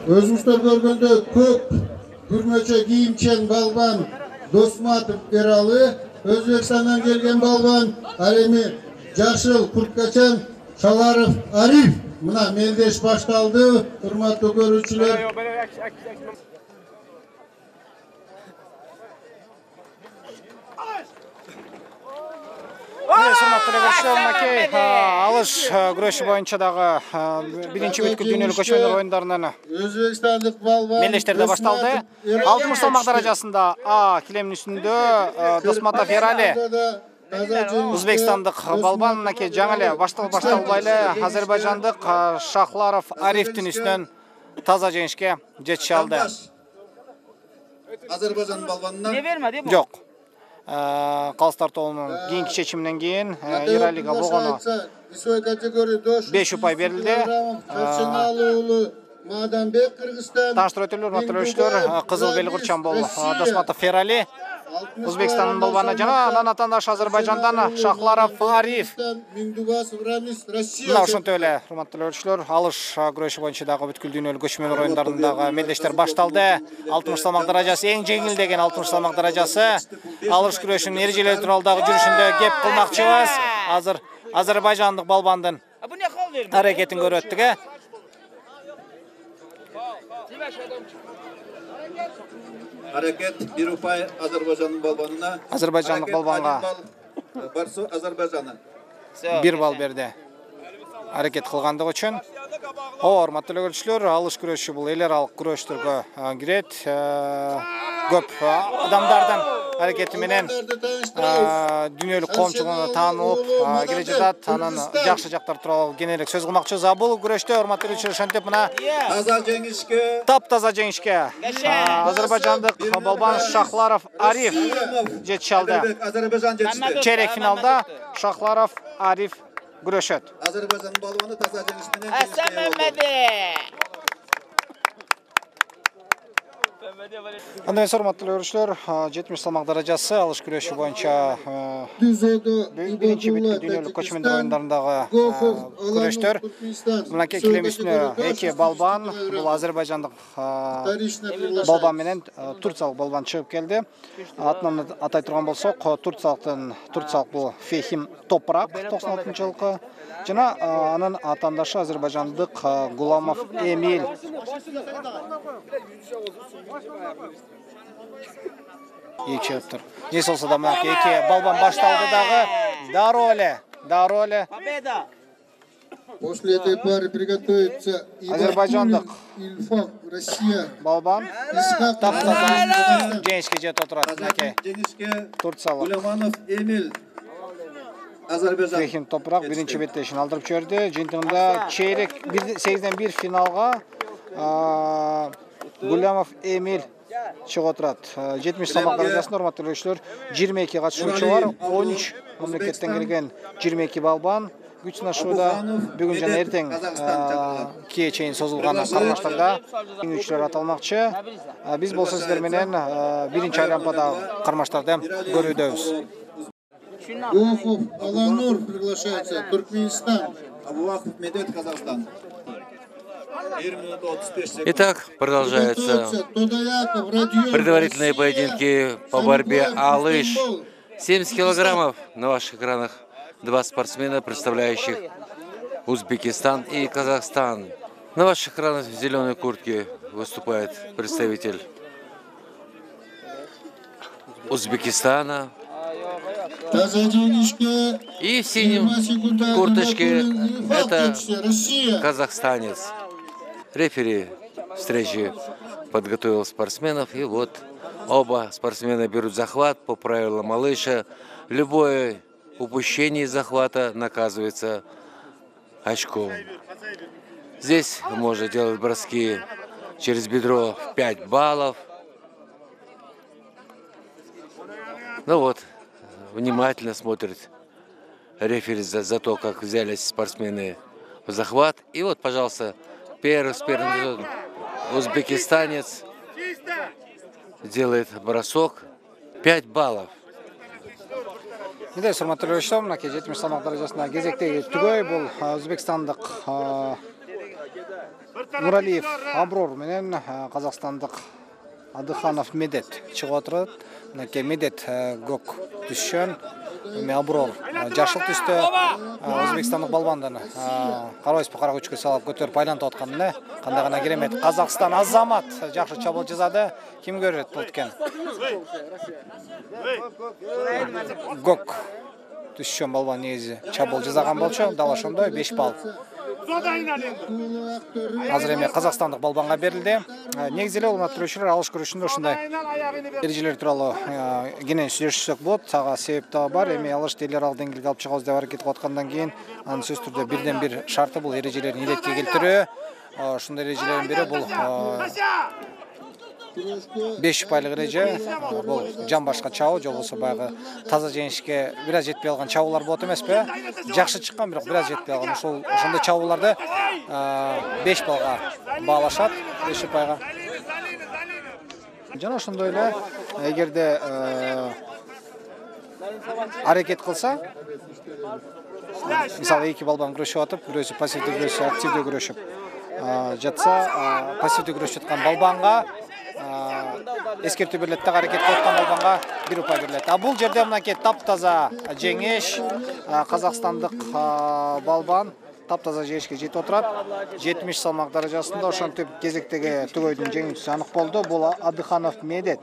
Өзіңіздер көргенде көк күрмече кийимчен балбан Досматов Ералы, Өзбекстандан келген балбан Алеми Жашыл Курткачан Шаларов Ариф. Мына мелдеш башталды, урматтуу көрүүчүлөр. Алыш күрөшү боюнча дагы биринчи бүткүл дүйнөлүк көчмөндөр оюндарынан Өзбекстандык балбан мелдештерде башталды. 60 салмак даражасында А килемдин үстүндө Досматов Ерали Өзбекстандык балбан мынакей жаңы эле башталбай эле азербайжандык Шахларов Арифтин үстүнөн таза жеңишке жетише алды. Азербайжан балбанына Жок. Калыстар тобунун кийинки чечиминен кийин Ералига болгону 5 упай берилди. Таштыр өтөлөр, матөрөштөр, кызыл бели курчан бол Досматов Ерали. Өзбекстандын балбаны жана анан атандаш Азербайжандан Шахларов Ариф. Мына ошентип эле, урматтуу көрүүчүлөр, алыш күрөшү боюнча дагы бүткүл дүйнөлүк көчмөндөр оюндарындагы мелдештер башталды. 60 салмак даражасы эң жеңил деген 60 салмак даражасы. Алыш күрөшүнүн эрежелери тууралуу дагы жүрүшүндө кеп кылмакчыбыз. Азыр азербайжандык балбандын аракетин көрүп өттүк. Hareket bir upay Azerbaycan'ın balbanına. Azerbaycanlık balbanga. Barsu Azerbaycan'a. Bir bal berdi. Hareket kılgandыгы үчүн. Урматтуу көрүүчүлөр, алыш күрөшү бул эл аралык күрөштөргө кирет. Көп адамдардын аракети менен дүйнөлүк коомчулугуна таанылып келе жатат. Анын жакшы жактары тууралуу кененирээк сөз кылмакчыбыз. Бул күрөштө урматтуу көрүүчүлөр ошентип мына Таза жеңишке. Таптаза жеңишке азербайжандык балбан Шахларов Ариф жетише алды. Azerbaycan жетишти. Чейрек финалда Шахларов Ариф күрөшөт. Azerbaycan balbanı таза жеңишменен Hasan Mehmedi. Андай урматтуу көрүүчүлөр, 70 салмак даражасы алыш күрөшү боюнча биринчи бүткүл дүйнөлүк көчмөндөр оюндарындагы күрөштөр. Мынакей килем үстүнө эки балбан, бул азербайжандык балбан менен турциялык балбан чыгып келди. Атынан атай турган болсок, турциялык бул Фехим Топрак 96-жылкы жана анын атандашы азербайжандык Гуламов Эмиль. Ечептир. Не болсо да мына эки балбан башталды дагы. Дароле. После этой пары приготовится Азербайжандык Ильфак, Россия. балбан таптаза жеңишке жетип отурат. Мынакей турциялык Гуламанов Эмиль. Azerbaycan. Фехим Топрак биринчи беттешин алдырып жиберди. Жыйынтыгында чейрек 8-1 финалга Гулямов Эмиль чыгып отурат. 70 салмак даражасында урматтуу көрүүчүлөр 22 катышуучу бар, 13 мамлекеттен келген 22 балбан күч сынашууда. Бүгүн жана эртең кече чейин созулган кармаштарда жеңүүчүлөр аталмакчы. Биз болсо сиздер менен биринчи айлампада кармаштарды көрүүдөбүз. Гохов Аланур приглашается, Туркменистан. Абувахов Медведев, Казахстан. Итак, продолжаются предварительные поединки по борьбе Алыш. 70 килограммов на ваших экранах. Два спортсмена, представляющих Узбекистан и Казахстан. На ваших экранах в зеленой куртке выступает представитель Узбекистана. И в синем курточке это казахстанец. Рефери встречи подготовил спортсменов, и вот оба спортсмена берут захват по правилам Алыша. Любое упущение захвата наказывается очком. Здесь можно делать броски через бедро в 5 баллов. Ну вот, внимательно смотрит рефери за то, как взялись спортсмены в захват. И вот, пожалуйста, первый узбекистанец делает бросок 5 баллов. Мындай урматтуу көрүүчүлөр, мынакей 70 салмак даражасында кезектеги түгөй бул Өзбекстандык Нуралиев Аброр менен Қазақстандық Адыханов Медет чыгып отурат. Мынакей Медет көк түшөн, эми Аброр жашыл түстө Өзбекстандык балбанданы карабайсызбы, кара күчкө салып көтөрүп айлантып аткан эле. Кандай гана керемет. Казакстан Азамат жакшы чабуул жасады. Ким көрөт болот экен? Көк түшөн балбан негизи чабуул жасаган болчу. Дал ошондой 5 балл. Азыр эми казакстандык балбанга берилди. Негизи эле урматтуулар алыш күрөшүндө ушундай эрежелер тууралуу кенен сүйлөшсөк болот. Ага себеп да бар. Эми алыш делер ал деңгээлге алып чыгабыз деп аракет кылып аткандан кийин анын сөзсүз түрдө бирден бир шарты бул эрежелерди илетке келтирүү. Ушундай эрежелердин бири бул 5 упайлык эреже. Бул жан башка чабуу, же болбосо баягы таза жеңишке бир аз жетпей алган чабуулар болот эмеспи? Жакшы чыккан, бирок бир аз жетпей алган. Ошондой чабууларды 5 баллга баалашат, 5 упайга. Жана ошондой эле эгерде аракет кылса, мисалы 2 балбан күрөшүп атып, бирөөсү пассивдүү, бирөөсү активдүү күрөшүп жатса, пассивдүү күрөшүп аткан балбанга эскертүү берилет, дагы аракет кылып аткан балбанга 1 упай берилет. Бул жерде мынакей таптаза жеңиш, казакстандык балбан таптаза жеңишке жетип отурат. 70 салмак даражасында ошентип кезектеги түгөйдүн жеңүүчүсү анык болду. Бул Адыханов Медет.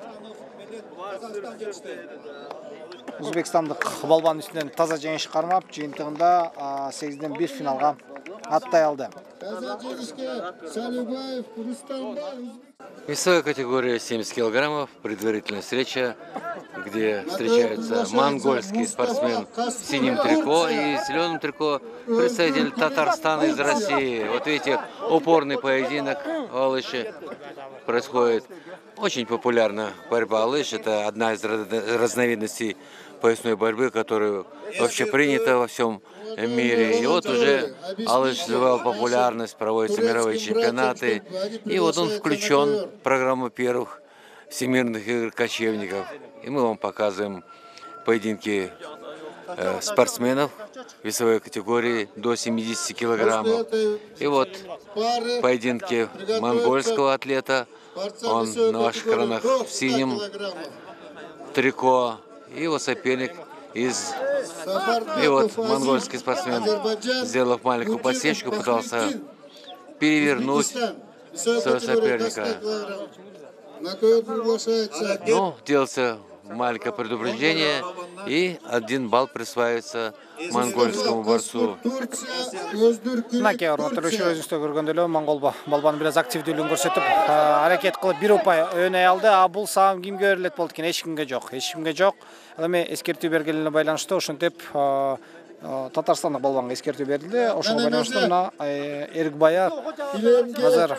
Өзбекстандык балбан үстүнөн таза жеңиш кармап, жыйынтыгында 8ден 1 финалга аттай алды. Весовая категория 70 килограммов, предварительная встреча, где встречаются монгольский спортсмен в синем трико и зеленом трико, представитель Татарстана из России. Вот видите, упорный поединок в Алыше происходит. Очень популярна борьба Алыш, это одна из разновидностей поясной борьбы, которая вообще принята во всем мире. И вот уже Алыш завоевал популярность, проводятся мировые чемпионаты. И вот он включен в программу первых всемирных игр кочевников. И мы вам показываем поединки спортсменов весовой категории до 70 килограммов. И вот поединки монгольского атлета. Он на ваших экранах в синем трико. И его соперник И вот монгольский спортсмен, сделав маленькую подсечку, пытался перевернуть своего соперника. Ну, делается маленькое предупреждение, и 1 балл присваивается монгольскому борцу. Мынакей урматтуулар, өзүңүздөр көргөндөй эле монгол балбан бир аз активдүүлүгүн көрсөтүп, аракет кылып 1 упай өнөй алды. Бул саам кимге берилет болот экен? Эч кимге жок. Эми эскертүү бергенине байланыштуу ошентип Татарстандык балбанга эскертүү берилди. Ошого байланыштуу мына Эрикбая азыр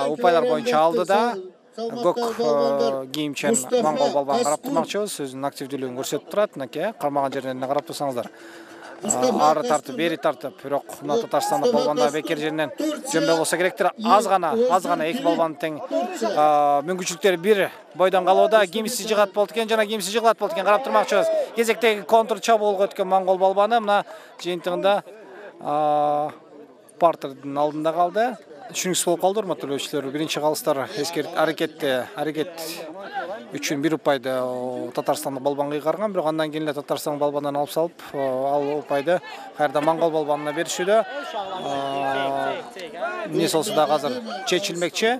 упайлар боюнча алды да көк кийимчен монгол балбан карап турмакчыбыз. Өзүнүн активдүүлүгүн көрсөтүп турат. Мынакей кармаган жеринен карап турсаңыздар. Ары тартып, бери тартып, бирок мына Татарстандык балбанда бекер жеринен жөнбөй болсо керектир. Аз гана 2 балбандын тең мүмкүнчүлүктөрү бир бойдон калууда. Кимиси жыгат болот экен, жана кимиси жыгылат болот экен, карап турмакчыбыз. Кезектеги контр чабуулга өткөн монгол балбаны мына жыйынтыгында партердин алдында калды. Түшүнүксүз болуп калды урматтуулар. Биринчи калыстар аракет үчүн 1 упайды Татарстандык балбанга кыйгарган, бирок андан кийин эле Татарстандык балбандан алып салып, ал упайды кайрадан монгол балбанына беришүүдө. Эмне болсо да азыр чечилмекчи.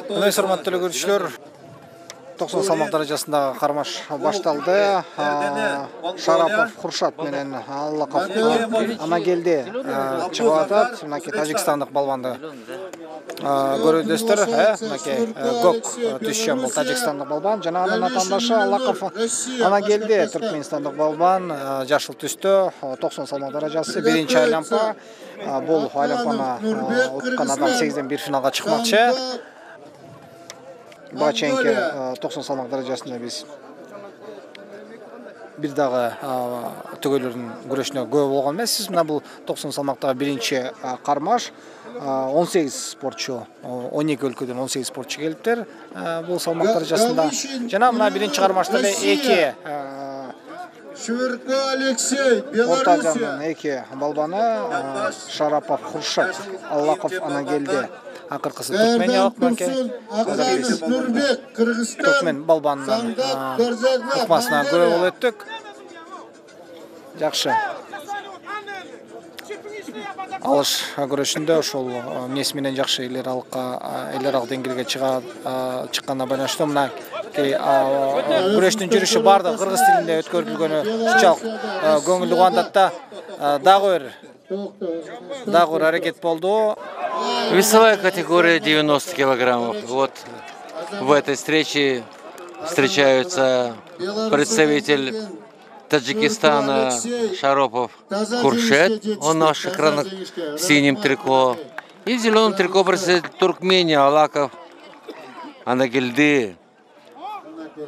Урматтуулар көрүүчүлөр, 90 салмак даражасындагы кармаш башталды. Шарапов Хуршат менен Аллаков ана келди чыгып атат. Мынакей Тажикстандык балбанды көрөдөстөр. Мынакей көк түшчөн бул Тажикстандык балбан. Жана анын атаандашы Аллаков ана келди. Түркменстандык балбан жашыл түстө 90 салмак даражасы биринчи айлампа. Бул айлампаны уткан адам 8ден 1 финалга чыкмакчы. Баченке 90 салмак даражасында биз бир дагы төгөлөрдүн күрөшүнө күбө болгон эмессиз. Мына бул 90 салмактагы биринчи кармаш. 18 спортчу, 12 өлкөдөн 18 спортчу келиптир. Бул салмак даражасында. Жана мына биринчи кармашта эле 2 Швырко Алексей, Белоруссия. Белоруссия. 2 балбаны Шарапов Хуршат, Аллаков ана келди. Акыркысы Туркмениялык мынакей. Аканов Нурбек, Кыргызстан. Туркмен балбанынан ыкмасына күбө болуп өттүк. Жакшы. Алыш күрөшүндө ошол эмнеси менен жакшы эл аралык деңгээлге чыкканына байланыштуу мына күрөштүн жүрүшү бардыгы кыргыз тилинде өткөрүлгөнү ушунчалык көңүлдү кубандат да дагы бир аракет болду. Весовая категория 90 килограммов. Вот в этой встрече встречаются представитель Таджикистана Шаропов Хуршет, он на ваших экранах в синем трико. И в зеленом трико представитель Туркмении Алаков Анагельды.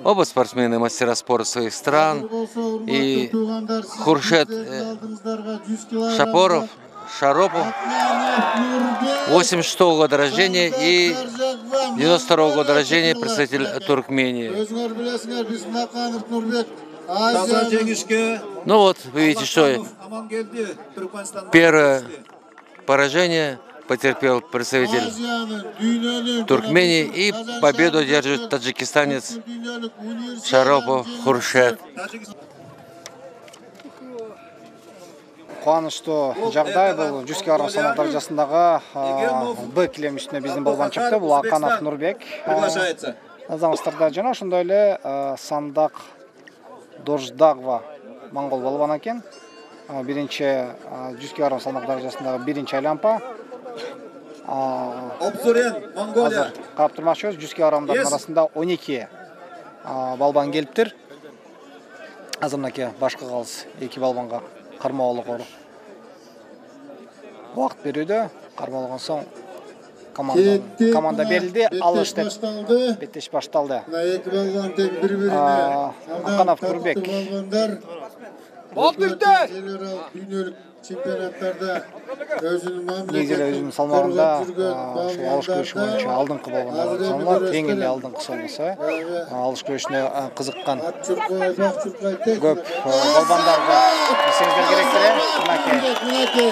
Оба спортсмены мастера спорта своих стран. И Хуршет Шаропов 86-го года рождения и 92-го года рождения представитель Туркмении. Ну вот, вы видите, что первое поражение потерпел представитель Туркмении и победу одерживает таджикистанец Шаропов Хуршет. Кубанычтуу жагдай бул 100 кг салмак даражасындагы Б килем үстүнө биздин балбан чыкты. Бул Аканов Нурбек. Назарыңыздарда жана ошондой эле Сандак Дождагова монгол балбан экен. Биринчи 100 кг салмак даражасындагы биринчи айланпа. Обзорен, Монголия. Карап турмакчыбыз 100 кгдардын арасында 12 балбан келиптир. Азыр мынакей башка калыс 2 балбанга кармалууга убакыт берүүдө. Кармалган соң команда берилди, алыш деп беттеш башталды. Аканов Нурбек. Болдуктар. Чемпионаттарда өзүнүн салмагында алыш күрөшү боюнча алдыңкы болгон саналат. Эң эле алдыңкысы болсо, алыш күрөшүнө кызыккан көп балбандарга эсеңиздер керектир. Мынакей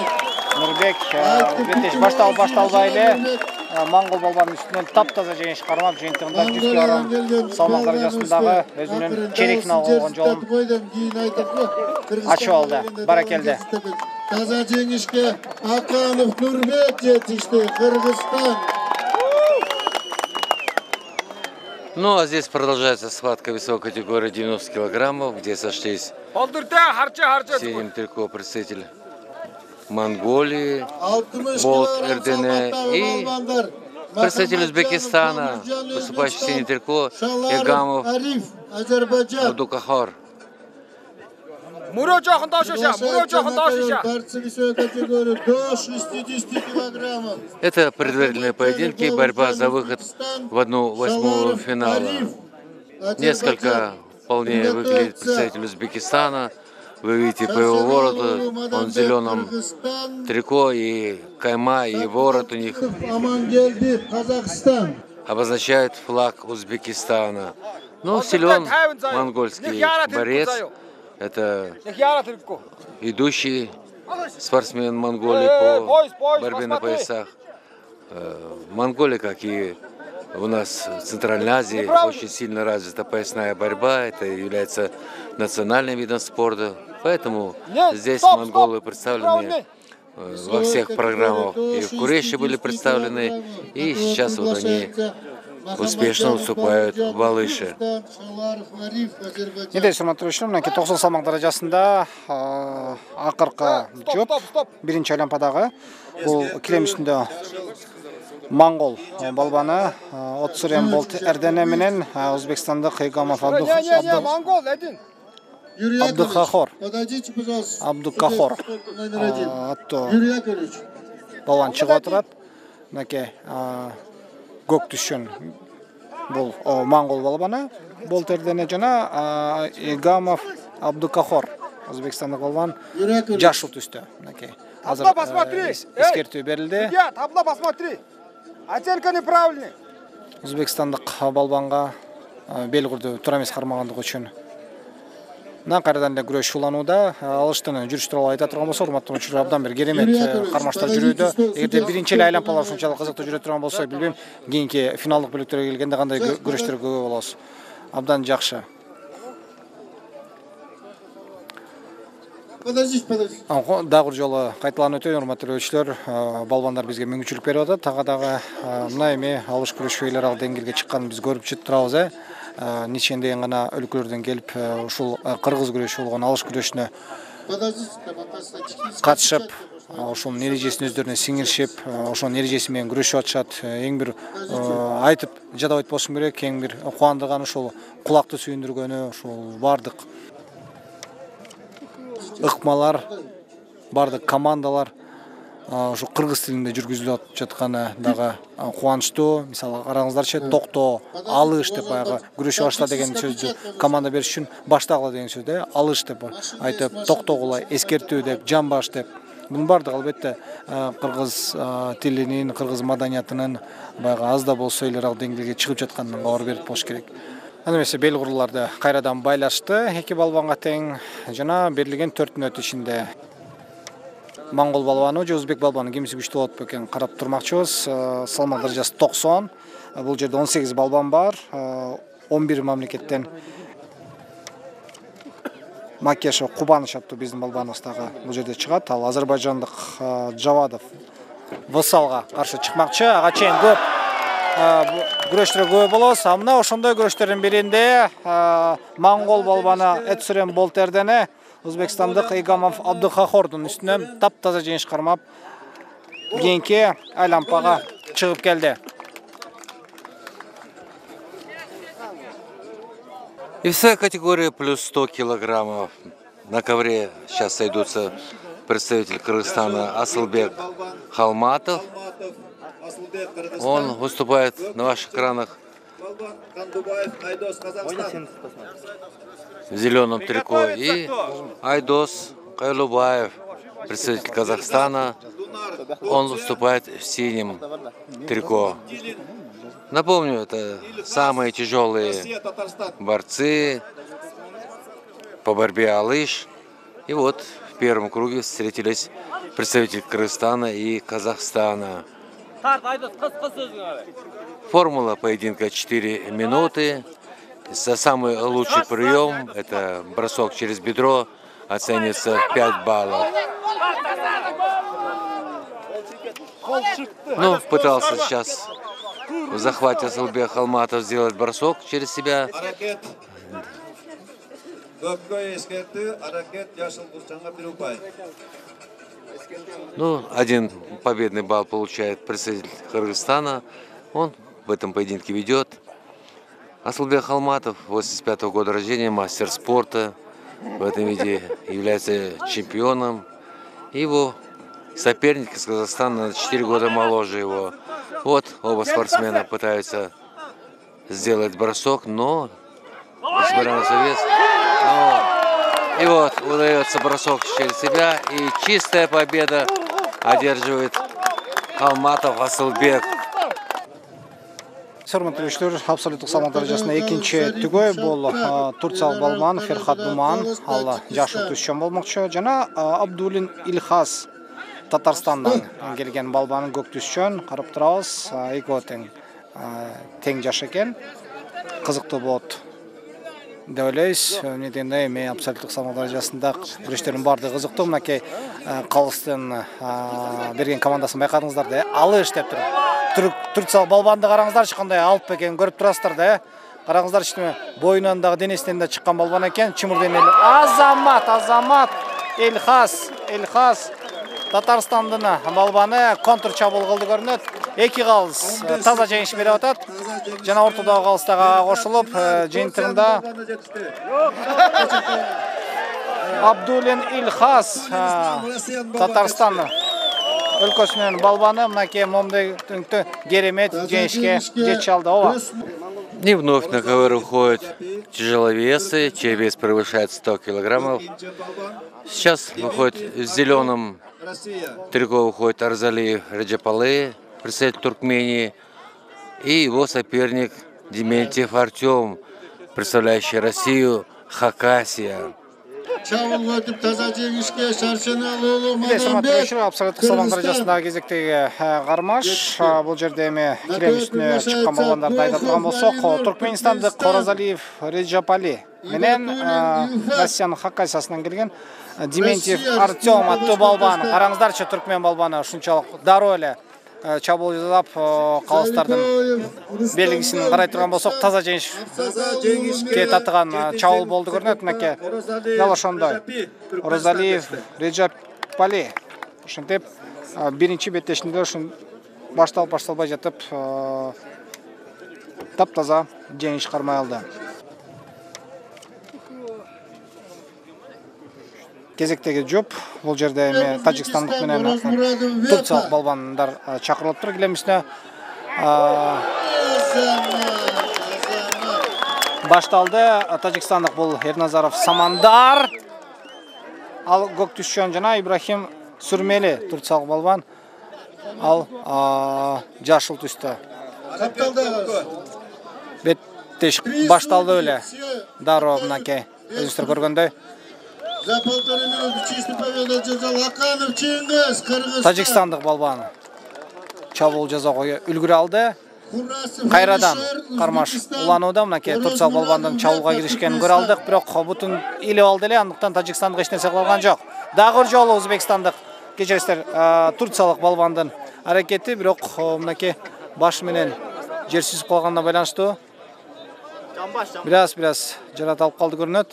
Нурбек беттеш башталбай эле монгол балбанын үстүнөн таптаза жеңиш кармап, жыйынтыгында 100 кг салмак даражасындагы өзүнүн чейрек финалга болгон жолун ачып алды. Баракелди. Таза жеңишке Аканов Нурбек жетишти, Кыргызстан. Ну а здесь продолжается схватка весовой категории 90 килограммов, где сошлись в синем трико представитель Монголии, Болт Эрдене и представитель Узбекистана, выступающий в синем трико, Егамов Абдукахор. Это предварительные поединки, борьба за выход в 1/8 финала. Несколько вполне выглядит представитель Узбекистана. Вы видите по его вороту, он в зеленом трико, и кайма, и ворот у них обозначает флаг Узбекистана. Ну, силен монгольский борец. Это идущий спортсмен Монголии по борьбе на поясах. Монголия, как и у нас в Центральной Азии, очень сильно развита поясная борьба. Это является национальным видом спорта. Поэтому здесь монголы представлены во всех программах. И в Куреше были представлены, и сейчас вот они успешно выступают в Алыше. Недей сурматтуу мынакей 90 салмак даражасында акыркы жоп биринчи айланпадагы бул килем үстүндө монгол балбаны Отсурен Болт Эрдене менен Өзбекстандык Егамов Абдукахор аттуу балбан чыгып отурат. Мынакей көк түшкөн бул монгол балбаны Болт Эрдене жана Егамов Абдукахор, өзбекстандық балуан, жаш ұлт мінекей. Азыр ескерту берілді. Табло посмотри. Оценка неправильный. Өзбекстандық балуанға бел құрды турамес қармағандығы үшін. Қайрадан да күреш улануда. Алыштың жүріш туралы айта тұрған болса, урматтуу учур абдан бир керемет кармаштар жүрүүдө. Эгерде биринчи эле айланпалар ушунчалык кызыктуу жүрө турган болсо, билбейм, кийинки финалдык бөлүктөргө келгенде кандай күрөштөр көбөй болосуз. Абдан жакшы. Дагы жолу кайталанып өтөйүн, урматтуу көрүүчүлөр. Балбандар бизге мүмкүнчүлүк берип атат. Дагы мына эми алыш күрөшү эл аралык деңгээлге чыкканын биз көрүп турабыз. Ничендеген гана өлкөлөрдөн келип ушул кыргыз күрөшү болгон алыш күрөшүнө катышып, ошонун эрежесин өздөрүнө сиңиришип, ошонун эрежеси менен күрөшүп атышат. Эң бир айтып жадап айтпашым керек, эң бир кубандырганы ушул кулакты сүйүндүргөнү, ушул бардык ыкмалар, бардык командалар ошо кыргыз тилинде жүргүзүлүп жатканы дагы кубанычтуу. Мисалы караңыздарчы, токто, алыш деп баягы күрөшүп башла деген сөздү команда бериш үчүн баштагыла деген сөздү, алыш деп айтып, токтогула, эскертүү деп, жамбаш деп. Бунун бардыгы албетте кыргыз тилинин, кыргыз маданиятынын баягы аз да болсо эл аралык деңгээлге чыгып жатканынан кабар берип болуш керек. Аны эмесе бел куруларды кайрадан байлашты. Эки балбанга тең жана берилген 4 мүнөт ичинде Моңгол балбаны же өзбек балбаны кимиси күчтүү болот бекен карап турмакчыбыз. Салмак даражасы 90. Бул жерде 18 балбан бар. 11 мамлекеттен Макешев Кубаныч аттуу биздин балбаныбыз дагы бул жерде чыгат. Ал азербайжандык Жавадов Высалга каршы чыкмакчы. Ага чейин көп күрөштөр көп болот. Мына ошондой күрөштөрдүн биринде Моңгол балбаны Эцурен Болтердени Өзбекстандык Игамов Абдухахордун үстүнөн таптаза жеңиш кармап кийинки айланпага чыгып келди. И вся категория плюс 100 килограммов. На ковре сейчас сойдутся представитель Кыргызстана Асылбек Халматов. Он выступает на ваших экранах в зеленом трико. И Айдос Кайлубаев, представитель Казахстана, он выступает в синем трико. Напомню, это самые тяжелые борцы по борьбе алыш. И вот в первом круге встретились представители Кыргызстана и Казахстана. Формула поединка 4 минуты. За самый лучший прием, это бросок через бедро, оценивается 5 баллов. Ну, пытался сейчас в захвате Асылбек Халматов сделать бросок через себя. Ну, один победный балл получает представитель Кыргызстана. Он в этом поединке ведет. Асылбек Халматов, 85-го года рождения, мастер спорта. В этом виде является чемпионом. Его соперник из Казахстана на 4 года моложе его. Вот оба спортсмена пытаются сделать бросок, но, несмотря на свой вес, и вот удается бросок через себя. И чистая победа одерживает Халматов Асылбек. Hörmətli görüşlər, absolutluk salmaq dərəcəsində ikinci tügöy bol Tursiyalı balban Ferhat Duman, Allah yaşlı düşkən olmaqçı. Jana Abdulin İlhas Tatarstandan gelген balbanın gök düşkən, qarab turabız. Ego тең жаш экен. Кызыктуу болот деп ойлойбуз. Эмнеден эми абсолюттук салмак даражасында күрөштөрдүн баардыгы кызыктуу. Мынакей Калыстын берген командасын байкадыңыздар да, алыш деп туруп. Турциялык балбанды караңыздарчы кандай алып экен, көрүп турасыздар да. Караңыздарчы боюнан дагы денесинен да чыккан балбан экен. Чымыр денелүү Азамат Илхас Татарстандын балбаны контр чабуул кылды көрүнөт. Эки калыс таза жеңиш берип атат. Жана ортодогу калыстага кошулуп, жыйынтыгында Абдулин Илхас Татарстан өлкөсүнүн балбаны мынакей момундай керемет жеңишке жетише алды. Ооба. И вновь на ковер уходят тяжеловесы, чей вес превышает 100 килограммов. Сейчас выходит в зеленом трико выходит Арзалиев Реджапалы, представитель Туркмении, и его соперник Дементьев Артем, представляющий Россию, Хакасия. Абсолюттық салмақ дәрежесіндегі кезектегі қармаш. Бұл жерде килем үстіне шыққан балуандарды айта тұрған болсақ, Туркменистандық Оразалиев Реджапали менен Россияның Хакасиясынан келген Дементьев Артем атты балбан. Қараңыздаршы, түркмен балбаны ушунчалык дароо эле чабуыл жасап, калыстардын белгисин карай турган болсок, таза жеңишке татыган чабуыл болду көрүнөт. Мынакей дал ошондой Оразалиев Реджапали ушинтип биринчи беттешинде ушун башталбай жатып таптаза жеңиш кармай алды. Кезектеги жоп, бул жерде тажикстандык менен турциялык балбандар чакырылып тур килем үстүнө. Башталды. Тажикстандык бул Эрназаров Самандар. Ал көк түшчөн жана Ибрахим Сүрмели турциялык балбан. Ал жашыл түстө. Беттеш башталды эле. Дароо мынакей өзүңүздөр көргөндөй. Тажикстандык балбан чабуыл жасоого үлгүрө алды. Кайрадан кармаш уланууда. Мынакей турциялык балбандын чабуулга киришкенин көрө алдык, бирок бутун илип алды эле, андыктан тажикстандык эч нерсе кыла алган жок. Дагы бир жолу өзбекстандык кечиресиздер турциялык балбандын аракети, бирок мынакей баш менен жер сүзүп калганына байланыштуу бираз жарат алып калды көрүнөт.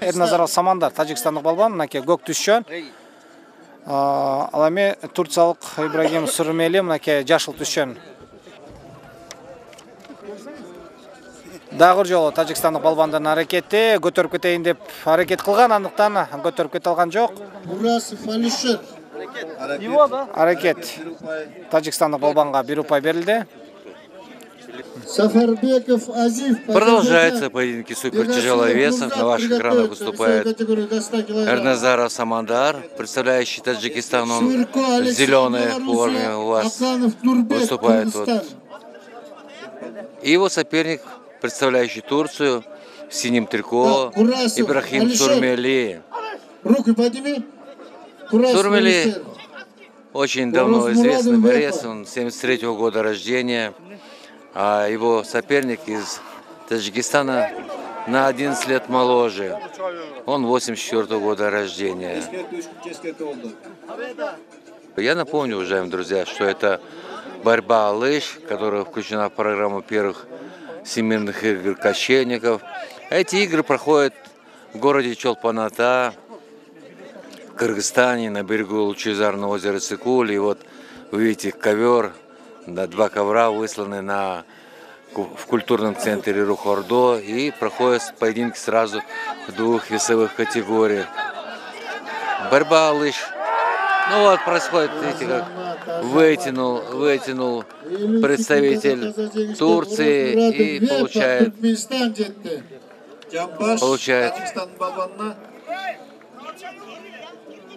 Эрназаров Самандар тажикстандык балбан, мынакей көк түшчөн. Ал эми турциялык Ибрагим Сүрмели мынакей жашыл түшчөн. Дагы жолу тажикстандык балбандын аракети, көтөрүп кетейин деп аракет кылган, андыктан көтөрүп кете алган жок. Аракет тажикстандык балбанга 1 упай берилди. Продолжаются поединки супертяжеловесов. На ваших экранах выступает Эрназаров Самандар, представляющий Таджикистан. Он в зеленой форме у вас выступает. И его соперник, представляющий Турцию, в синем трико, Ибрахим Сүрмели. Сүрмели очень давно известный борец, он 73-го года рождения. А его соперник из Таджикистана на 11 лет моложе. Он 84-го года рождения. Я напомню, уважаемые друзья, что это борьба лыж, которая включена в программу первых всемирных игр кочевников. Эти игры проходят в городе Чолпан-Ата, в Кыргызстане, на берегу лучезарного озера Цикуль. И вот вы видите ковер. 2 ковра высланы в культурном центре Рух-Ордо, и проходят поединки сразу в 2 весовых категориях. Борьба лыж. Ну вот происходит, видите, как вытянул представитель Турции и получает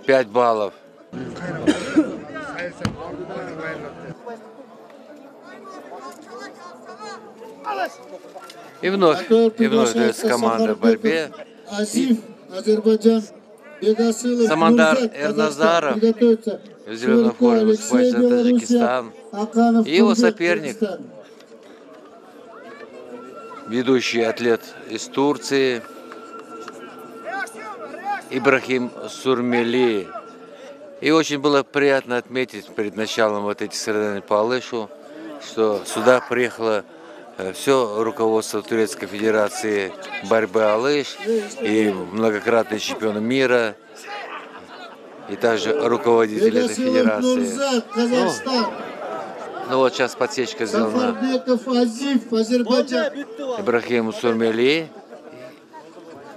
5 баллов. И вновь дается команда в борьбе. Самандар Эрназаров в зеленой форме выступает за Таджикистан. И его соперник, ведущий атлет из Турции, Ибрахим Сүрмели. И очень было приятно отметить перед началом вот этих соревнований по лыжу, что сюда приехало все руководство Турецкой Федерации борьбы о лыж и многократные чемпионы мира, и также руководители этой федерации. Ну вот сейчас подсечка сделана Ибрахиму Сүрмели.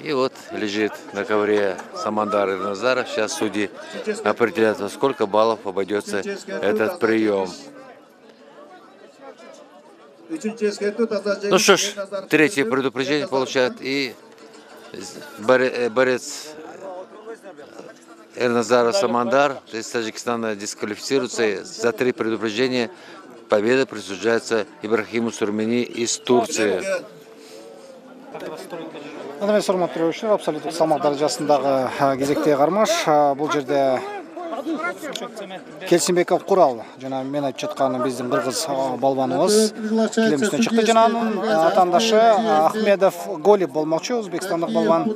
И вот лежит на ковре Самандар Эрназаров. Сейчас судьи определят, во сколько баллов обойдется этот прием. Ну что ж, третье предупреждение получает и борец Эрназаров Самандар из Таджикистана дисквалифицируется. За 3 предупреждения победа присуждается Ибрахиму Сурмени из Турции. Адырмес урматтуу көрүүчүлөр, абсолюттук салмак даражасындагы кезектеги кармаш. Бул жерде Келсинбеков Курал жана мен айтып жаткан биздин кыргыз балбаныбыз килем үстүнө чыкты. Жана анын атаандашы Ахмедов Голип болмокчу, өзбекстандык балбан.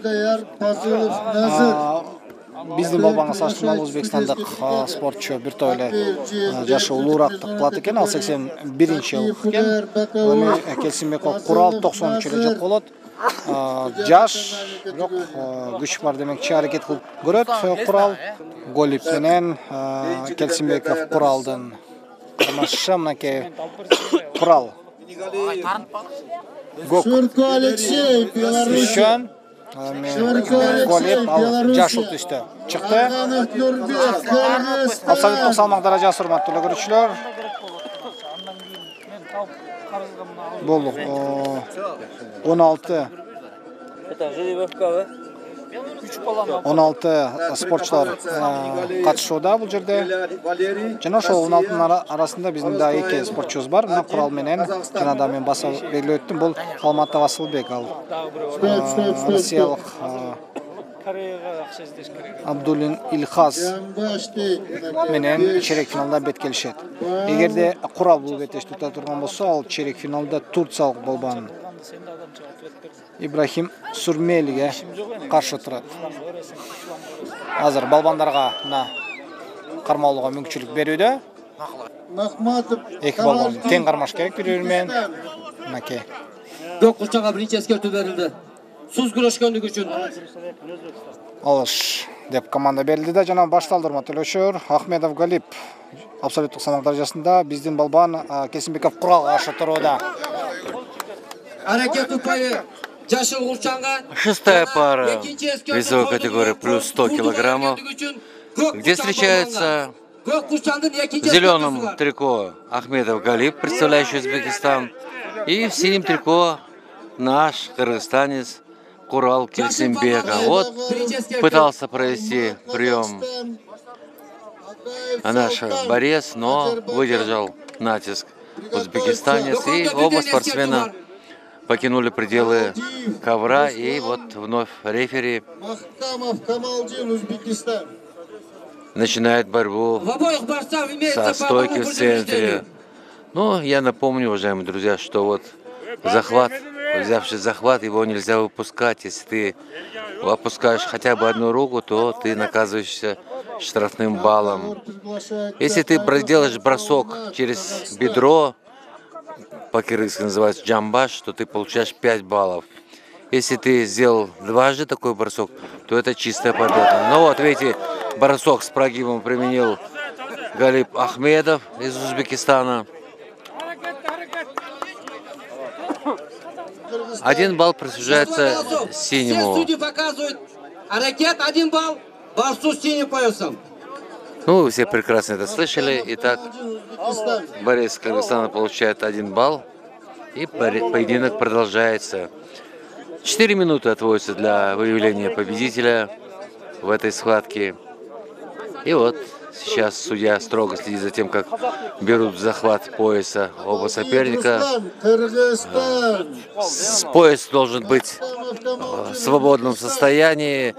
Биздин балбанга салыштырмалуу өзбекстандык спортчу бир топ эле жашы улуурактык кылат экен, ал 81-жыл экен. Эми Келсинбеков Курал 90-жыл жыл болот. Жаш, бирок күч бар демекчи, аракет кылып көрөт. Курал Голип менен Келсинбеков Куралдын кармашы мынакей Курал. Швырко Алексей, Беларусь. Голип ал жаш ултүстө чыкты. Абсолюттук салмак даражасы урматтуу көрүүчүлөр. Бул 16 спортчулар катышууда бул жерде. Жана ошол 16-нын арасында биздин да 2 спортчубуз бар. Мына Курал менен жана да мен баса белгилеп өттүм. Бул Алматов Асылбек, ал россиялык Абдулин Илхаз менен чейрек финалда бет келишет. Эгерде Курал бул бетешти тута турган болсо, ал чейрек финалда турциялык болбан Ибрахим Сурмелиге каршы турат. Азыр балбандарга мына кармалууга мүмкүнчүлүк берүүдө. Махматов Эки балбан тең кармаш керек бир-бири менен. Мынакей. Бök Курчага биринчи эскертүү берилди. Суз күрөшкөндүгү үчүн Алыш деп команда берилди да жана башталды урматтуу көрүүчүлөр. Ахмедов Голип абсолюттук салмак даражасында биздин балбан Келсинбеков Куралга каршы турууда. Аракет упайы жашы Курчанга. Шестая пара весовой категории плюс 100 килограммов, где встречается в зеленом трико Ахмедов Голип, представляющий Узбекистан, и в синем трико наш кыргызстанец Курал Келсинбеков. Вот пытался провести прием наш борец, но выдержал натиск узбекистанец, и оба спортсмена покинули пределы ковра, и вот вновь рефери начинает борьбу со стойки в центре. Но я напомню, уважаемые друзья, что вот захват, взявший захват, его нельзя выпускать. Если ты опускаешь хотя бы одну руку, то ты наказываешься штрафным баллом. Если ты делаешь бросок через бедро, по-кыргызски называется джамбаш, то ты получаешь 5 баллов. Если ты сделал дважды такой бросок, то это чистая победа. Ну вот, видите, бросок с прогибом применил Голип Ахмедов из Узбекистана. 1 балл присуждается синему. Все судьи показывают. Ракет 1 балл. Борцу с синим поясом. Ну, вы все прекрасно это слышали. Итак, борец Кыргызстана получает 1 балл. И поединок продолжается. 4 минуты отводятся для выявления победителя в этой схватке. И вот сейчас судья строго следит за тем, как берут в захват пояса оба соперника. Пояс должен быть в свободном состоянии.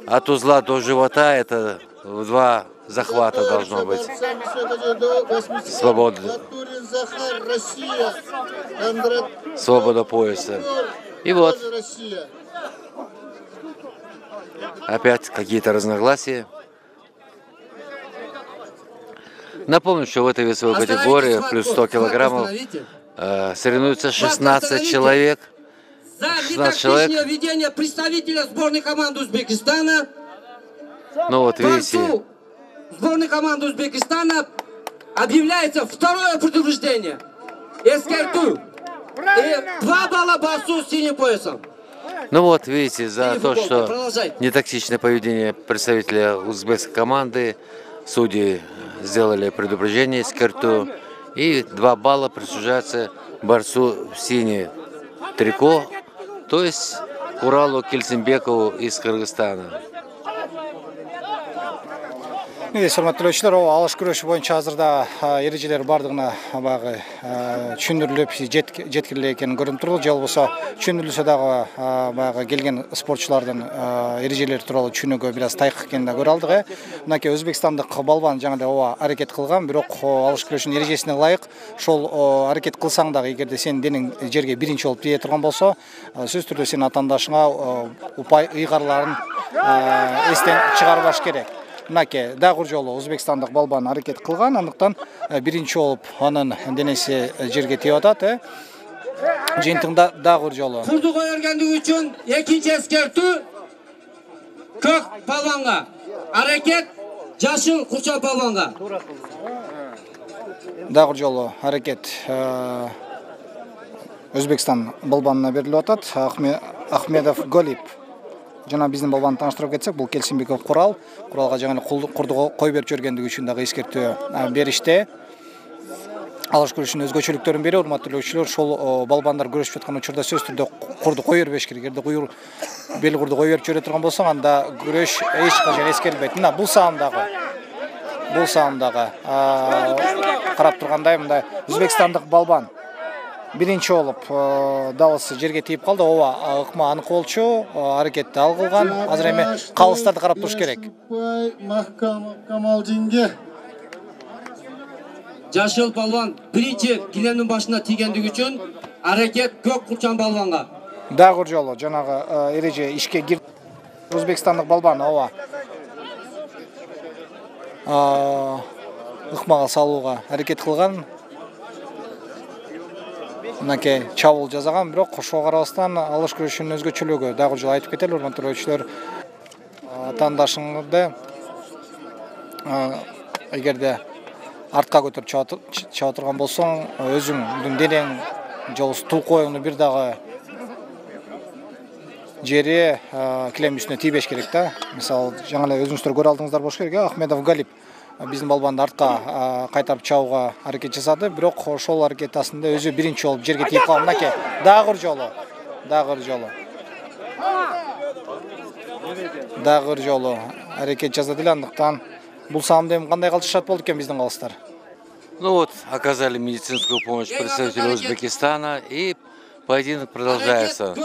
От узла до живота это в 2 захвата должно быть свобода. Свобода пояса. И вот опять какие-то разногласия. Напомню, что в этой весовой категории плюс 100 килограммов соревнуются 16 человек. 16 человек. Ведение представителя сборной команды Узбекистана. Ну вот видите. Сборной команды Узбекистана объявляется второе предупреждение. Эскерту. И 2 балла борцу с синим поясом. Ну вот, видите, за то, что нетактичное поведение представителя узбекской команды, судьи сделали предупреждение Искерту, и 2 балла присуждаются борцу в синее трико, то есть Уралу Келсинбекову из Кыргызстана. Hurmatly көрүүчүлөр, алыш күрөшү боюнча азырда эрежелер бардыгына баягы түшүндүрүлүп жеткириле экени көрүнүп турду. Же болбосо түшүндүрүлсө дагы баягы келген спортчулардын эрежелери тууралуу түшүнүүгө бир аз тайкык экенин да көрө алдык. Мынакей өзбекстандык балбан жаңы эле ооба аракет кылган, бирок алыш күрөшүнүн эрежесине ылайык ошол аракет кылсаң дагы, эгерде сенин денең жерге биринчи болуп тие турган болсо, сөзсүз түрдө сенин атаандашыңа упай ыйгарларын эстен чыгарбаш керек. Мынакей дагы бир жолу өзбекстандык балбан аракет кылган, андыктан биринчи болуп анын денеси жерге тиеп атат. Жыйынтыгында дагы бир жолу Курду койгондугу үчүн экинчи эскертүү көк балбанга. Аракет жашыл курча балбанга. Дагы бир жолу аракет Өзбекстан балбанына берилип атат. Ахмедов Голип. Жана биздин балбанды тааныштырып кетсек, бул Келсинбеков Куралга жаңы курду кой берип жүргөндүгү үчүн дагы эскертүү беришти. Алыш күрөшүнүн өзгөчөлүктөрүн бири, урматтуу көрүүчүлөр, ошол балбандар күрөшүп жаткан учурда сөзсүз түрдө курду кой бербеш керек. Эгерде бели курду кой берип жүрө турган болсоң, анда күрөш эч качан эскерилбейт. Мына бул саамдагы карап тургандай, мындай өзбекстандык балбан биринчи болуп далысы жерге тийип калды. Ооба, ыкма анык болчу, аракетти ал кылган. Азыр эми калыстарды карап туруш керек. Жашыл балбан биринчи килемдин башына тийгендиги үчүн аракет көк курчан балбанга. Дагы бир жолу жанагы эреже ишке кирди. Өзбекстандык балбан ооба ыкмага салууга аракет кылган. Мынакей чабуул жасаган, бирок ошого карабастан алыш күрөшүнүн өзгөчөлүгү дагы бир жолу айтып кетели, урматтуу көрүүчүлөр. Атаандашыңызды эгерде артка көтөрүп чаба турган болсоң, өзүңдүн денең же болбосо тулкоюңдун бир дагы жери килем үстүнө тийбеш керек да. Мисалы, жаңы эле өзүңүздөр көрө алдыңыздар болуш керек. Ахмедов Галип биздин балбанды артка кайтарып чабууга аракет жасады, бирок ошол аракет астында өзү биринчи болуп жерге тийип калган. Мынакей дагы бир жолу аракет жасады эле, андыктан бул саамда эми кандай калчышат болду экен биздин калыстар? Ну вот, оказали медицинскую помощь представители Узбекистана, и поединок продолжается.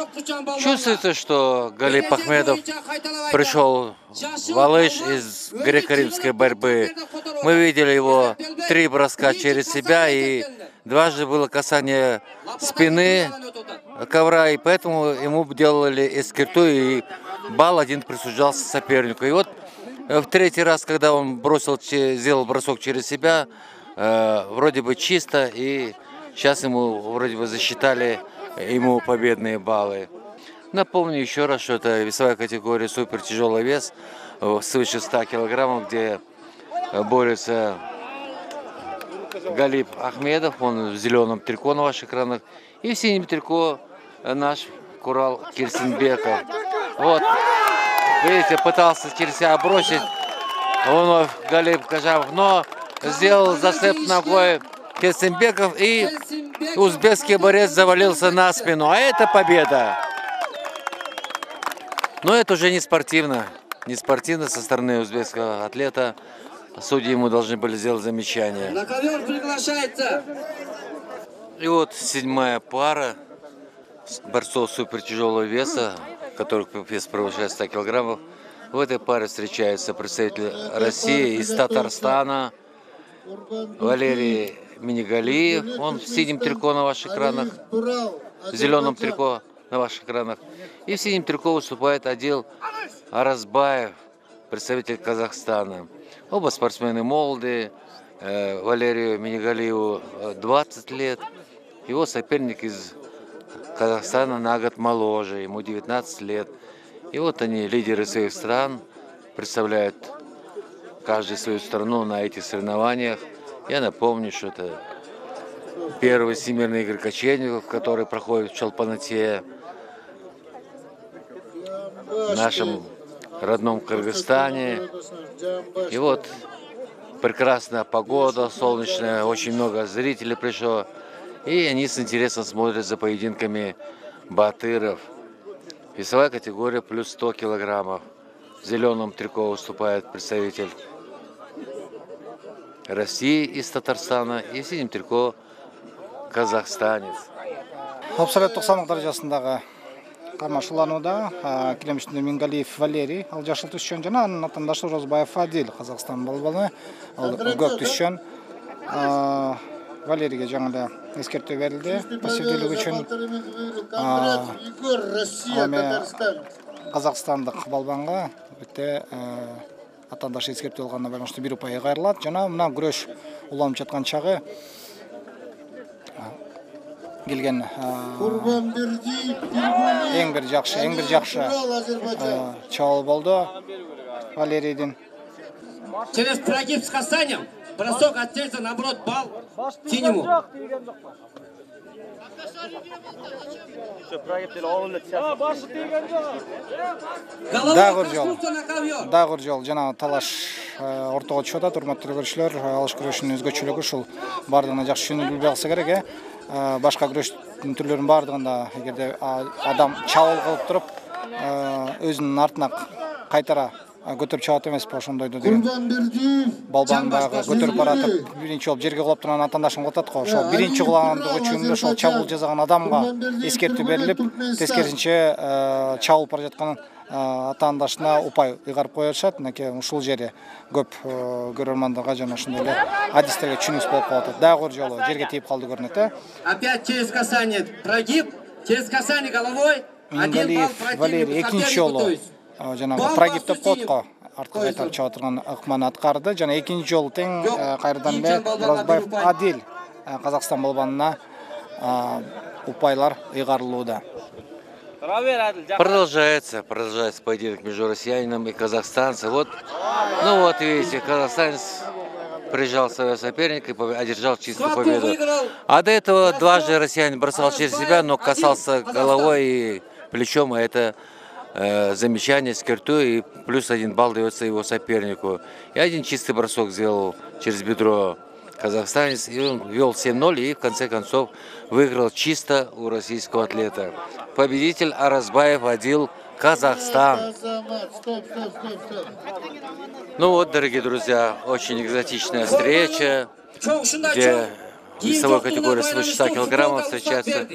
Чувствуется, что Галип Ахмедов пришел в Алыш из греко-римской борьбы. Мы видели его 3 броска через себя, и дважды было касание спины ковра, и поэтому ему делали эскерту, и балл 1 присуждался сопернику. И вот в 3-й раз, когда он сделал бросок через себя, вроде бы чисто, и сейчас ему вроде бы засчитали победные баллы. Напомню еще раз, что это весовая категория супертяжелый вес свыше 100 килограммов, где борется Галип Ахмедов, он в зеленом трико на ваших экранах, и в синем трико наш Курал Келсинбеков. Вот, видите, пытался через себя бросить вновь Галип Кажамов, но сделал зацеп ногой Келсинбеков, и узбекский борец завалился на спину. А это победа. Но это уже не спортивно. Не спортивно со стороны узбекского атлета. Судьи ему должны были сделать замечание. На ковер приглашается. И вот 7-я пара борцов супертяжелого веса, которых вес превышает 100 килограммов. В этой паре встречаются представители России из Татарстана. Валерий Минигалиев, он в синем трико на ваших экранах, в зеленом трико на ваших экранах. И в синем трико выступает Адил Аразбаев, представитель Казахстана. Оба спортсмены молодые, Валерию Минигалиеву 20 лет, его соперник из Казахстана на год моложе, ему 19 лет. И вот они, лидеры своих стран, представляют каждую свою страну на этих соревнованиях. Я напомню, что это первые всемирные игры кочевников, которые проходят в Чолпан-Ате. в нашем родном Кыргызстане. И вот прекрасная погода, солнечная, очень много зрителей пришло. И они с интересом смотрят за поединками батыров. Весовая категория плюс 100 килограммов. В зеленом трико выступает представитель России из Татарстана. И в синем трико казахстанец. Абсолюттық салмақ дәрежесіндегі қармақшылануда килем үстінде Мингалиев Валерий, ал жасыл түскен жана анын атандашы Розбаев Адил, Қазақстан балбаны, ал көк түскен Валерийге жаңында ескерту берилди. Пассивдүүлүк үчүн Қазақстандық балбанга өтө атандашы ескертүү алганына байланыштуу 1 ұпай кайрылат. Жана мына күрөш уланып жаткан чагы келген эң бир жакшы чабуул болду Валерийдин. Через прогиб с касанием бросок от тельца, наоборот, бал синему. Дагы жол жана талаш ортого чыгып атат. Урматтуу көрүүчүлөр, алыш күрөшүнүн өзгөчөлүгү ушул бардыгына жакшы түшүнүлүп алса керек. Башка күрөш түрлөрүнүн бардыгында эгерде адам чабуул кылып туруп өзүнүн артына кайтара көтөрүп чабат эмес ошондойду деген балбандагы көтөрүп баратып биринчи болуп жерге кулап турган атандашын кылып атат го. Ошол биринчи кулагандыгы үчүн ошол чабуул жасаган адамга эскертүү берилип, тескерисинче чабуулуп бара жаткан атандашына упай ыйгарып коюп атышат. Мынакей ушул жери көп көрөрмандарга жана ошондой эле адистерге түшүнүксүз болуп калып атат. Дагы бир жолу жерге тийип калды көрүнөт. Опять через касание прогиб, через касание головой. Мингалиев Валерий экинчи жолу жанагы прогиб деп коет го, артка кайтарып чаба турган ыкманы аткарды. Жана экинчи жолу тең кайрадан эле Розбаев Адил Казакстан балбанына упайлар ыйгарылууда. Продолжается поединок между россиянином и казахстанцем. Вот, видите, казахстанец прижал своего соперника и одержал чистую победу. А до этого дважды россиянин бросал через себя, но касался головой и плечом, а это замечание, скерту, и плюс 1 балл дается его сопернику. И один чистый бросок сделал через бедро казахстанец, и он вел 7-0 и в конце концов выиграл чисто у российского атлета. Победитель Оразбаев Адил, Казахстан. Ну вот, дорогие друзья, очень экзотичная встреча, где в весовой категории свыше 100 килограммов встречается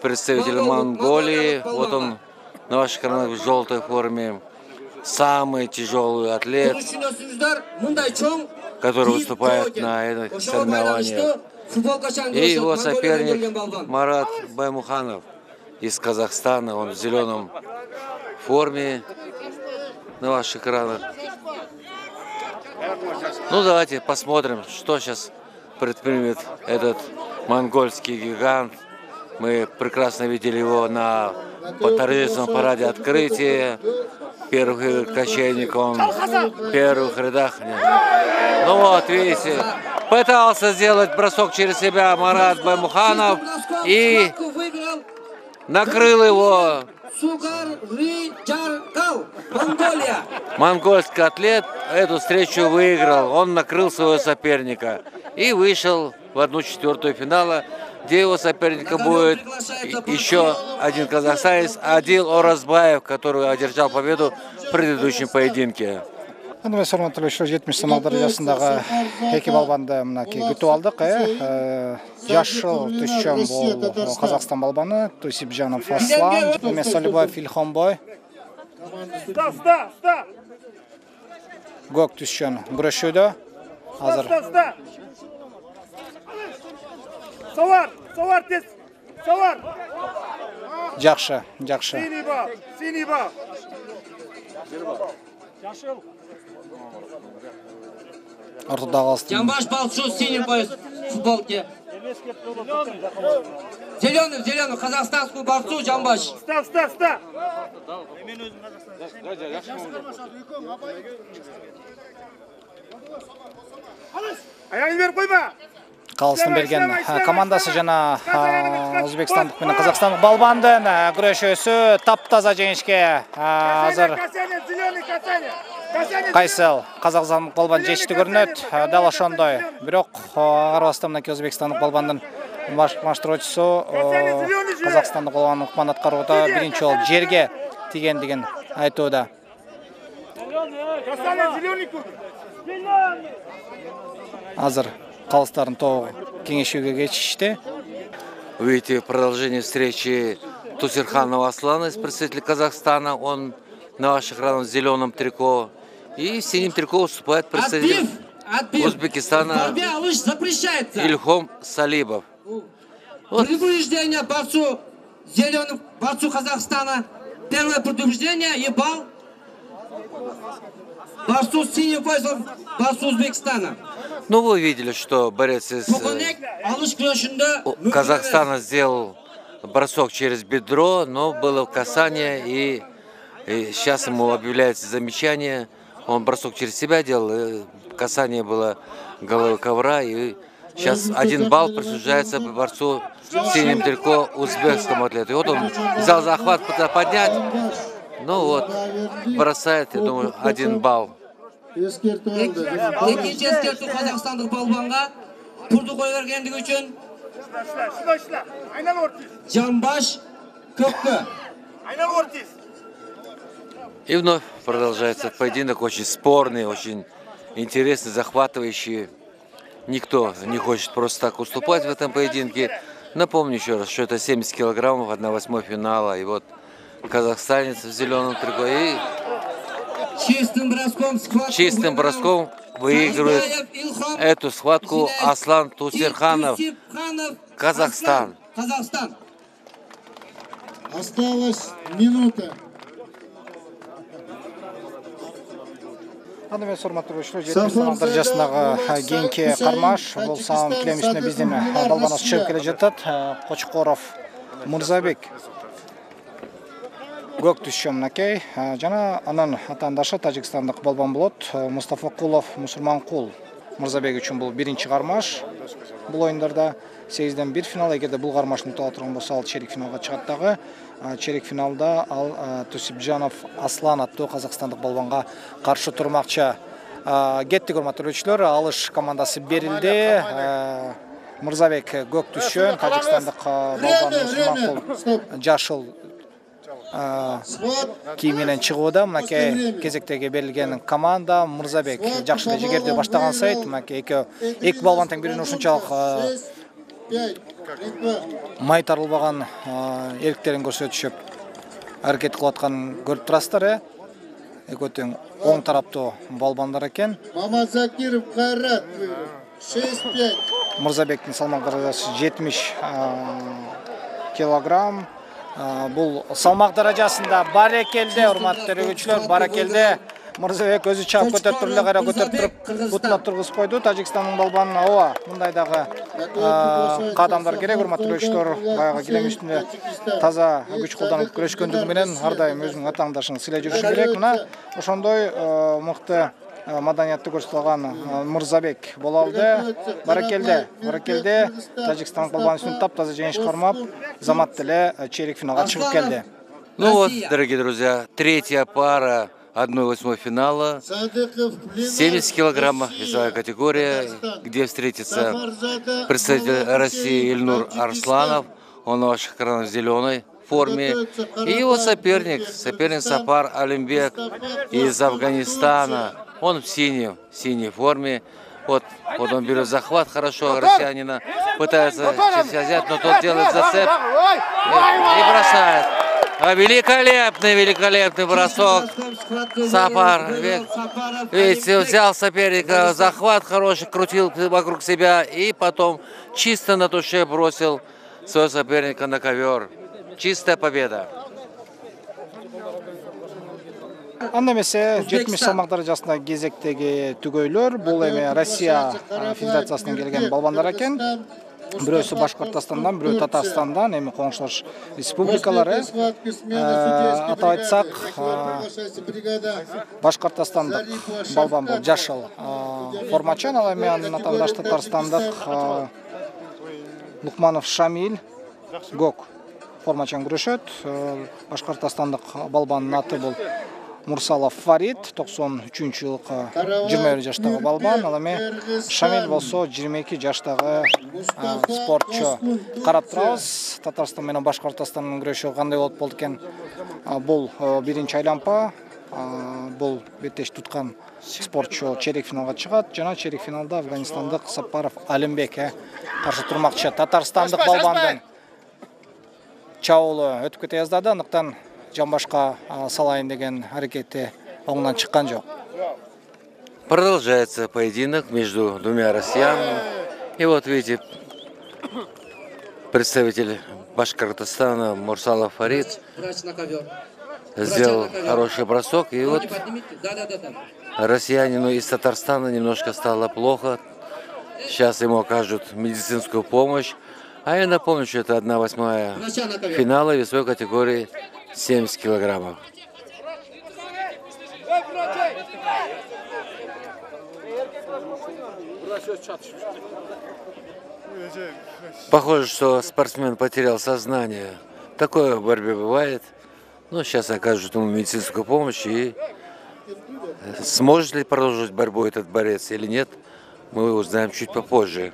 представитель Монголии. Вот он на ваших экранах в желтой форме, самый тяжелый атлет, который выступает на этих соревнованиях. И его соперник Марат Баймуханов из Казахстана, он в зеленом форме на ваших экранах. Ну давайте посмотрим, что сейчас предпримет этот монгольский гигант. Мы прекрасно видели его на торжественном параде открытия. Первых кочевник он в первых рядах. Ну вот, видите, пытался сделать бросок через себя Марат Баймуханов и накрыл его. Монгольский атлет эту встречу выиграл. Он накрыл своего соперника и вышел в 1/4 финала, где его соперником будет еще один казахстанец Адил Оразбаев, который одержал победу в предыдущем поединке. Мен сұрматтылы 70 салмақ дәрежесіндегі екі балбанды мынакей күтіп алдық. Жашыл түскен бұл Қазақстан балбаны Тусипжанов Аслан, Месалибаев Илхамбой. Көк түскен күресшіде. Азыр. Салар тез. Салар. Жақшы. Синий бал. Ортада қалсын. Жамбаш балчу синий пояс в футболке. Зеленый, казахстанскую борцу Жамбаш. Ста. Аяғын беріп қойма. калысын берген командасы жана Өзбекстандык менен Казакстандык балбандын күрөшүүсү таптаза жеңишке азыр кайсыл Казакстандык балбан жетишти көрүнөт. Дал ошондой. Бирок арбастан мынакей Өзбекстандык балбандын баштыруучусу Казакстандык балбандын ыкман аткарууда биринчи жолу жерге тигендигин айтууда. Азыр калыстардын тобу кеңешүүгө geçишти. Видите, продолжение встречи Тусерханова Аслана, из представителя Казахстана. Он на ваших экранах в зеленом трико. И в синем трико выступает представитель Узбекистана Ильхом Салибов. Вот. Предупреждение борцу Казахстана. Первое предупреждение и бал борцу с синим поясом, борцу Узбекистана. Ну, вы видели, что борец из Казахстана сделал бросок через бедро, но было касание, и сейчас ему объявляется замечание. Он бросок через себя делал, касание было головы ковра, и сейчас 1 балл присуждается борцу в синем трико узбекскому атлету. И вот он взял захват, пытался поднять, ну вот, бросает, я думаю, 1 балл. Экинчи эскертүү Казакстандык балбанга турду кое бергендиги үчүн Жамбаш Көккө. И вновь продолжается поединок, очень спорный, очень интересный, захватывающий. Никто не хочет просто так уступать в этом поединке. Напомню еще раз, что это 70 килограммов, 1/8 финала. И вот казахстанец в зеленом трико. И чистым броском выигрывает эту схватку Аслан Тусерханов, Казахстан. Осталась минута. Аны мен сурматтуу көрүүчүлөр, 70 салмак даражасындагы кийинки кармаш болсам килемишине биздин балбаныбыз чыгып келе жатат. Кочкоров Мырзабек көк түшчү мынакей жана анын атаандашы тажикстандык балбан болот Мустафакулов Мусурманкул. Мырзабек үчүн бул биринчи кармаш. Бул оюндарда 8ден 1 финал, эгерде бул кармашты утула турган болсо ал черек финалга чыгат дагы. Черек финалда ал Тусипжанов Аслан аттуу казакстандык балбанга каршы турмакчы. Кетти урматтуу көрүүчүлөр, алыш командасы берилди. Мырзабек көк түшчөн, тажикстандык балбан Мусурманкул жашыл кийиминен чыгууда. Мынакей кезектеги берилген команда Мырзабек жакшы эле жигерде баштаган сайт. Мынакей эки балбан тең бирин ушунчалык май тарылбаган эрктерин көрсөтүшүп аракет кылып атканын көрүп турасыздар. Экөө тең оң тараптуу балбандар экен. Мамазакиров Кайрат 6-5. Мырзабектин салмак даражасы 70 килограмм. Бул салмак даражасында барекелде, урматтуу көрүүчүлөр, барекелде. Мырзабек өзү чаап көтөрүп туруп эле кайра көтөрүп бутуна тургузуп койду. Тажикстандын балбанына ооба мындай дагы кадамдар керек, урматтуу көрүүчүлөр. Баягы килем үстүндө таза күч колдонуп күрөшкөндүгү менен ар дайым өзүнүн атаандашын сыйлай жүрүшү керек. Мына ошондой мыкты маданиятты көрсөтүлган Мырзабек боло алды. Барекелде. Тажикстандык балбан үстүн таптаза жеңиш кармап, замат деле черек финалга чыгып келди. Ну вот, дорогие друзья, третья пара 1/8 финала, 70 килограммов весовая категория, где встретится представитель России Ильнур Арсланов, он на ваших экранах в зеленой форме, и его соперник Сапар Алимбек из Афганистана, он в синей форме. Вот он берет захват хорошо россиянина, пытается взять, но тот делает зацеп и бросает. Великолепный бросок. Сапар, видите, взял соперника, захват хороший, крутил вокруг себя и потом чисто на туше бросил своего соперника на ковер. Чистая победа. Анда эмесе 70 салмак даражасында кезектеги түгөйлөр бул эми Россия Федерациясынан келген балбандар экен. Бирөөсү Башкортостандан, бирөө Татарстандан, эми коңшулаш республикалары. Атап айтсак, Башкортостандык балбан бул жашыл формачан, ал эми анын атаандаш Татарстандык Лукманов Шамиль, Гок формачан күрөшөт. Башкортостандык балбандын аты бул Мурсалов Фарид, 93 жылкы 21 жаштагы балбан. Ал эми Шамиль болсо 22 жаштагы спортчу. Карап турабыз. Татарстан менен Башкортостандын күрөшү кандай болуп болду экен? Бул биринчи айлампа. Бул беттеш туткан спортчу чейрек финалга чыгат. Жана чейрек финалда афганистандык Сапаров Алимбек каршы турмакчы. Татарстандык балбандын чабуулу өтүп кете жаздады. Андыктан жамбашка салайын деген аракети оңунан чыккан жок. Продолжается поединок между двумя россиянами. И вот видите, представитель Башкортостана Мурсалов Фарид сделал хороший бросок. И вот россиянину из Татарстана немножко стало плохо. Сейчас ему окажут медицинскую помощь. А я напомню, что это 1/8 финала весовой категории 70 килограммов. Похоже, что спортсмен потерял сознание. Такое в борьбе бывает. Но сейчас окажут ему медицинскую помощь. И сможет ли продолжить борьбу этот борец или нет, мы узнаем чуть попозже.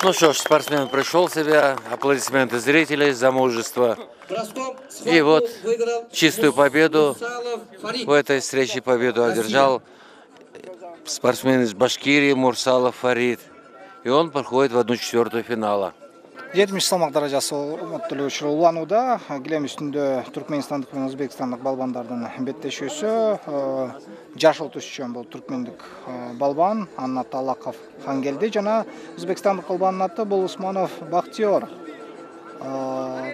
Ну что ж, спортсмен пришел в себя, аплодисменты зрителей за мужество. И вот чистую победу в этой встрече победу одержал спортсмен из Башкирии Мурсалов Фарид. И он проходит в 1/4 финала. 70 салмак даражасы өтүлүүчү уланууда. Килем үстүндө түркмөнстандык менен өзбекстандык балбандардын беттешүүсү. Жаш улут үчүн бул түркмендик балбан Аннат Алаков Хангелди жана өзбекстандык балбандын аты бул Усманов Бактиор.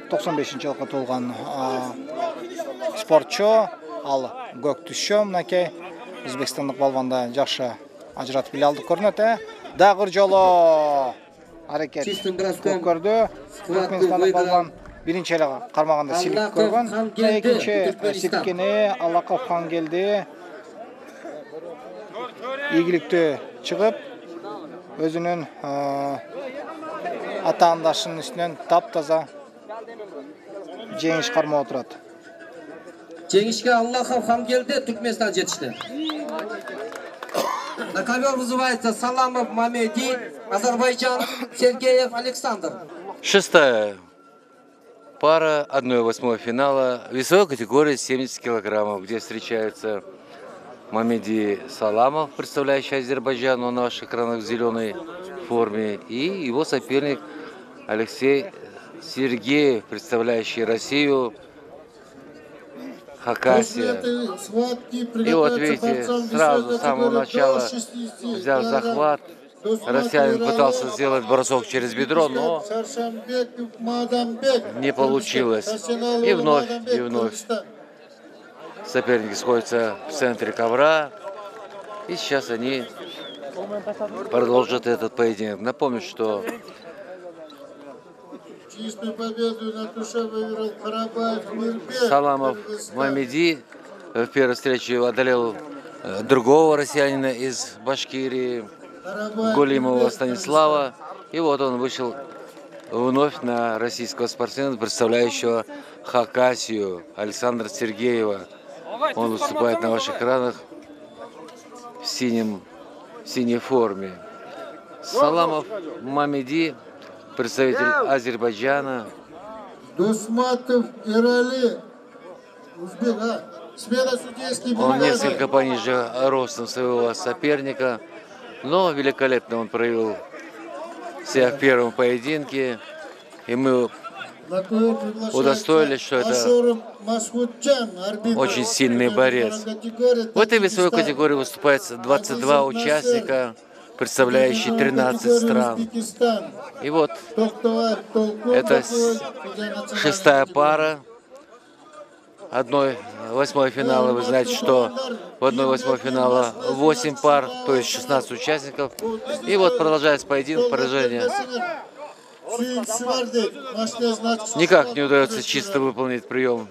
95 жылкы туулган спортчу. Ал көк түшчө мынакей өзбекстандык балбанда жакшы ажыратып биле алдык көрүнөт. Дагы жолу аракет көрдү. Түркмөнстандык балбан биринчи эле кармаганда силик көргөн. Экинчи силиккени Алаков Хангелди ийгиликтүү чыгып өзүнүн атаандашынын үстүнөн таптаза жеңиш кармап отурат. Жеңишке Аллахов Хангелди Түркменстан жетишти. На ковер вызывается Саламов Мамеди, Азербайджан, Сергеев Александр. Шестая пара 1/8 финала весовой категории 70 килограммов, где встречаются Мамеди Саламов, представляющий Азербайджан, он на ваших экранах в зеленой форме, и его соперник Алексей Сергеев, представляющий Россию, Хакасия. И вот видите, сразу с самого начала, взяв захват, россиянин пытался сделать бросок через бедро, но не получилось. И вновь соперники сходятся в центре ковра. И сейчас они продолжат этот поединок. Напомню, что Саламов Мамеди в первой встрече одолел другого россиянина из Башкирии, Гулимова Станислава. И вот он вышел вновь на российского спортсмена, представляющего Хакасию, Александра Сергеева. Он выступает на ваших экранах в синей форме. Саламов Мамеди, представитель Азербайджана. Дусматов Ирали, Он несколько пониже ростом своего соперника, но великолепно он проявил себя в первом поединке. И мы удостоились, что это очень сильный борец. В этой весовой категории выступает 22 участника, представляющие 13 стран. И вот это шестая пара 1/8 финала. Вы знаете, что в 1/8 финала 8 пар, то есть 16 участников. И вот продолжается поединок, поражение. Никак не удается чисто выполнить прием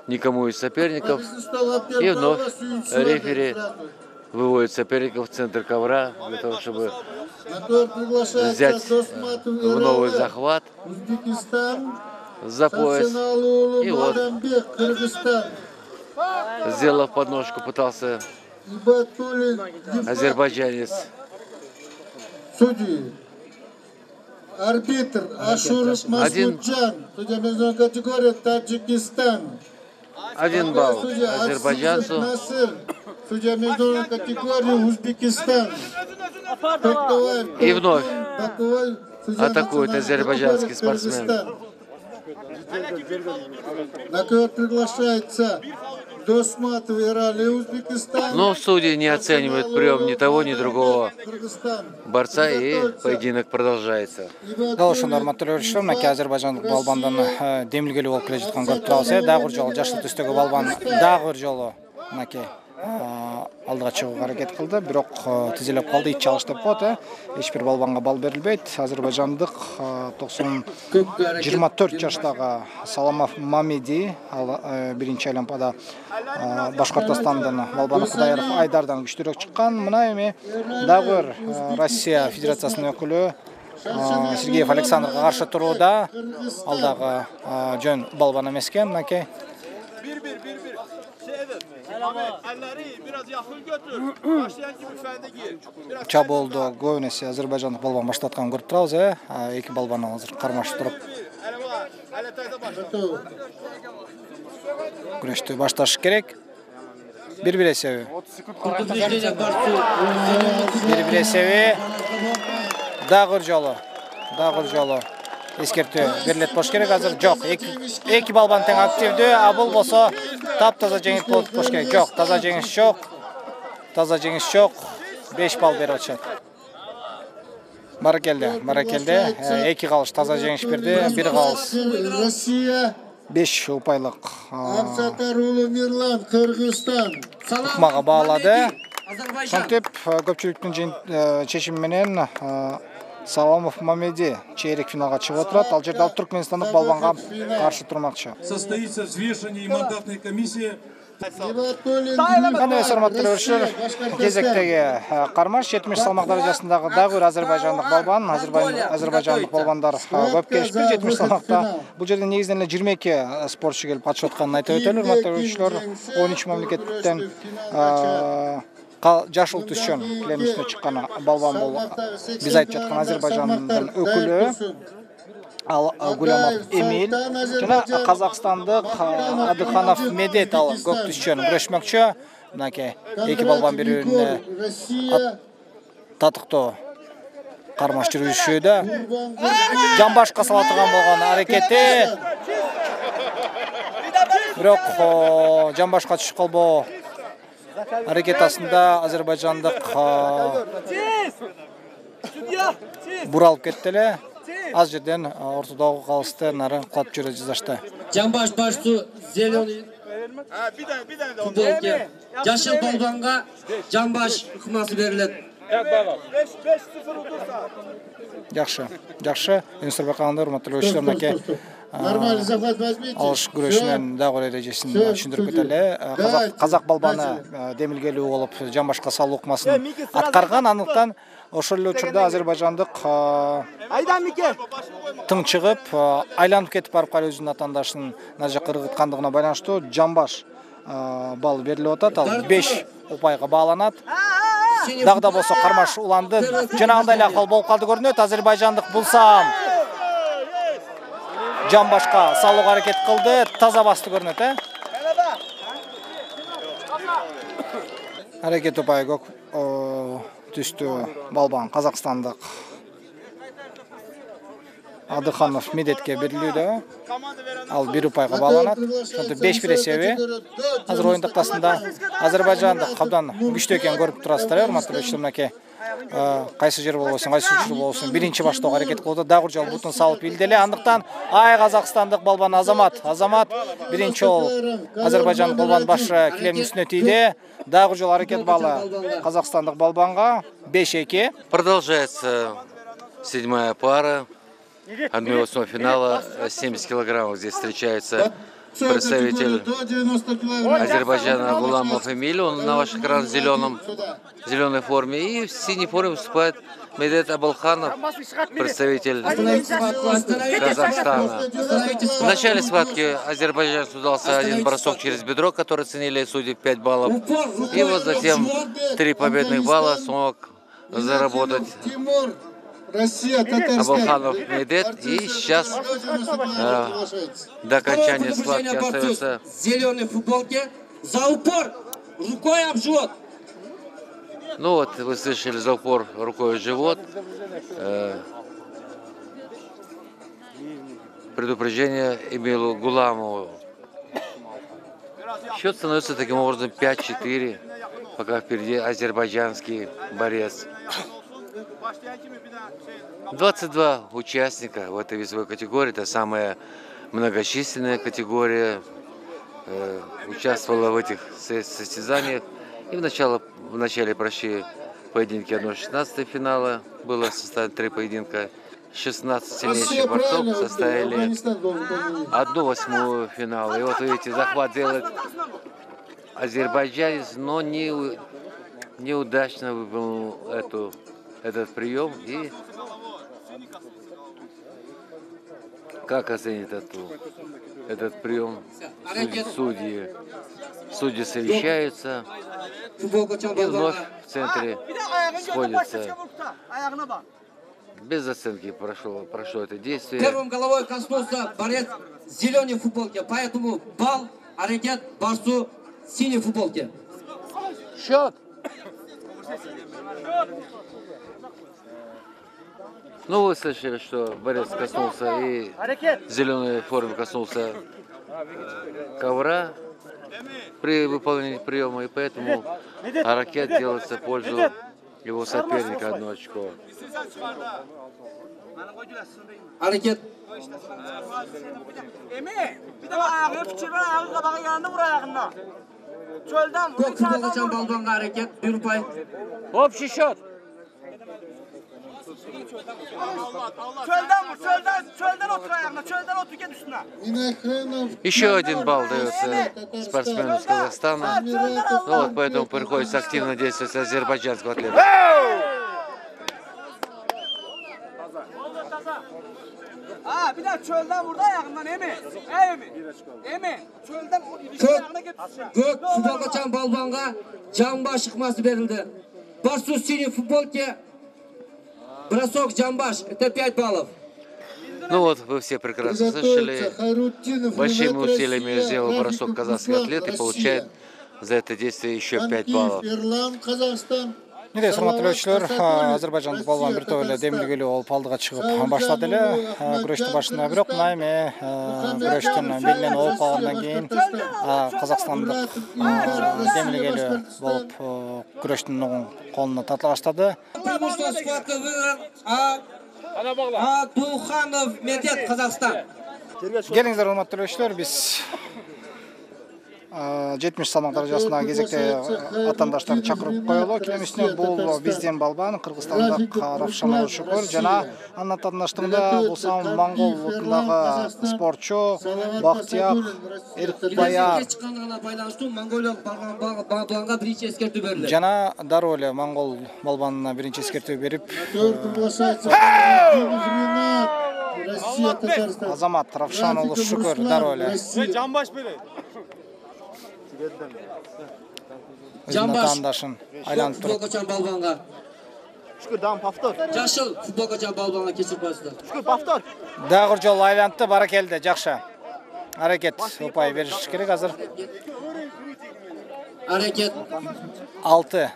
никому из соперников. И вновь рефери выводит соперников в центр ковра для того, чтобы На корт приглашается взять Досматов в новый Ирали, захват Узбекистан. за пояс. Сарсеналуулу И вот, Мадамбек, Кыргызстан. сделав подножку, пытался Ибатуллин азербайджанец. Судьи. Арбитр Ашуров Масмуджан. Судья международной категории Таджикистан. 1 балл Судья азербайджанцу. Асизов Насыр. Судья международной категории Узбекистан. Токтоваев И вновь Баковой. Судья атакует национальной азербайджанский категории спортсмен. Кыргызстан. На корт приглашается Досматов Ирали, Узбекистан. Но судьи не оценивают прием ни того, ни другого Кыргызстан. борца, и поединок продолжается. Ошондо урматтуу көрүүчүлөр, мынакей азербайжандык балбандан демилгелүү болуп келе жаткан көрүп турабыз. Дагы бир жолу жашыл түстөгү балбан дагы бир жолу мынакей алдыга чыгууга аракет кылды, бирок тизелеп калды. Ич чалыш деп коет. Эч бир балбанга балл берилбейт. Азербайжандык 24 жаштагы Саламов Мамеди биринчи Олимпиада Башкортостандан балбаны Кудайыров Айдардан күчтүүрөөк чыккан. Мына эми дагы бир Россия Федерациясынын өкүлү Сергеев Александрга каршы турууда. Алдагы жөн балбан эмес экен, мынакей. Чабуулду көбүн эсе азербайжандык балбан баштатканын көрүп турабыз. Эки балбан азыр кармашып туруп күрөштү башташ керек. Бир-бир эсеби. Бир-бир эсеби. Дагы бир жолу. Эскертүү берилет болуш керек. Азыр жок. Эки балбан тең активдүү. А бул болсо таптаза жеңил болуп болуш керек. Жок, таза жеңиш жок. 5 балл берип атышат. Баракелде. Эки калыш таза жеңиш берди. Бир калыш. Россия. 5 упайлык. Абсатарулу Мирлан, Кыргызстан. Укмага баалады. Ошентип көпчүлүктүн чечими менен Саламов Мамеди чейрек финалга чыгып отурат. Ал жерде Түркменстандык балбанга каршы турмакчы. Состоится взвешивание и мандатной комиссии. Кандай урматтуу көрүүчүлөр, кезектеги кармаш 70 салмак даражасындагы дагы бир азербайжандык балбан. Азербайжандык балбандар көп келишти 70 салмакта. Бул жерде негизинен эле 22 спортчу келип катышып атканын айтып өтөлү, урматтуу көрүүчүлөр. 13 мамлекеттен жашыл түшчөн килемдин үстүнө чыккан балбан бул. Биз айтып жаткан Азербайжандын өкүлү Гулямов Эмиль жана казакстандык Адыханов Медет ал көк түшчөн күрөшмөкчү. Мынакей эки балбан бири-бирине татыктуу кармаш жүргүзүшүүдө. Жамбашка сала турган болгон аракети. Бирок жамбашка түшүп калбоо аракетасында азербайжандык буралып кетти эле. Аз жерден ортодогу калысты нары кылып жүрө жаздашты. Жамбаш баштуу зеленый футболке. Жашыл балбанга жамбаш ыкмасы берилет. 5-0 удурса. Жакшы. Энсурбек агаңдар урматтуу көрүүчүлөр, мынакей Нормальный захват возьмите. алыш күрөшүнүн дагы бир эрежесин түшүндүрүп кетели. Казак балбаны демилгелүү болуп жамбашка салуу ыкмасын аткарган. Андыктан ошол эле учурда азербайжандык тың чыгып, айланып кетип барып калып өзүнүн атаандашын мына жака ыргыткандыгына байланыштуу жамбаш балл берилип атат. Ал 5 упайга бааланат. Дагы да болсо кармаш уланды. Жанагындай эле акыл болуп калды көрүнөт. Азербайжандык булсам жамбашка салууга аракет кылды. Таза басты көрүнөт, Аракет упай көк түстүү балбан казакстандык Адыханов Медетке берилүүдө. Ал 1 упайга бааланат. Ошондо 5-1 эсеби. Азыр оюн тактасында азербайжандык абдан күчтүү экенин көрүп турасыздар, урматтуу көрүүчүлөр. Мынакей кайсы жер болбосун, кайсы учур болбосун биринчи баштоого аракет кылды. Дагы бир жолу бутун салып билдели. Андыктан казакстандык балбан Азамат биринчи болуп азербайжандык балбан башы килемдин үстүнө тийди. Дагы бир жолу аракет баллы казакстандык балбанга 5-2. Продолжается 7-я пара 1/8 финала 70 килограммов. Здесь встречается представитель Азербайджана Гуламов Эмиль. Он на ваших экранах в зеленой форме. И в синей форме выступает Медет Абулханов, представитель Казахстана. В начале схватки азербайджанцу удался один бросок через бедро, который ценили судьи 5 баллов. И вот затем 3 победных балла смог заработать Абулханов Медет. И сейчас до окончания схватки остается... Зеленой футболке за упор рукой об живот. Ну вот, вы слышали за упор рукой в живот. Предупреждение Эмилу Гуламову. Счет становится таким образом 5-4, пока впереди азербайджанский борец. 22 участника в этой весовой категории, это самая многочисленная категория, участвовала в этих состязаниях. И в начале прошли поединки 1/16 финала, было составлено 3 поединка. 16 сильнейших борцов составили 1/8 финала. И вот видите, захват делает азербайджанец, но неудачно выполнил этот прием. И как оценит этот прием судьи? Судьи совещаются, и вновь в центре сходятся. Без оценки прошло это действие. Первым головой коснулся борец в зеленой футболке, поэтому балл, Аракет борцу в синей футболке. Счет. Ну, вы слышали, что борец коснулся и в зеленой форме коснулся ковра при выполнении приема, и поэтому Аракет делается в пользу его соперника 1 очко. Аракет. Көк футболчан балбанға Аракет, Бюрпай. Общий счет. Еще 1 балл дается спортсмену из Казахстана. Ну вот, поэтому приходится активно действовать азербайджанского атлета. Көк футболчан балбанға Жамбаш шықмасы берілді. Борцу в синей футболке бросок Жамбаш, это 5 баллов. Ну вот, вы все прекрасно слышали. Большими усилиями сделал бросок казахский атлет и получает за это действие еще 5 баллов. Міне, құрметті көрермендер, азербайжандық балуан бір тойлы демілгелі олып алдыға шығып баштады эле. Күрөштүн башында бирок найме күрөштүн белинен олуп калгандан кийин казакстандык демилгелі болуп күрөштүн колуна тартыла баштады. Преимущество схватка выиграл Абулханов Медет, Казахстан. Келиңиздер, урматтуу көрөрмөндөр, биз 70 салмак даражасына кезекте атандаштарды чакырып коелу. Келемисине бул бизден балбан, Кыргызстандык Равшан Алышукур жана анын атандаштыгында булсам монгол улутундагы спортчу Бактияр Эркбаяр жана дароо эле монгол балбанына биринчи эскертүү берип, Азамат Равшан Алышукур дароо эле Жамбаш атандашын айланып туруп. футболчан балбанға. Жашыл футболчан балбанға кечирип коесуздар. Дагы жол айланты, баракелди, жакшы. Аракет упай бериш керек азыр. Аракет 6.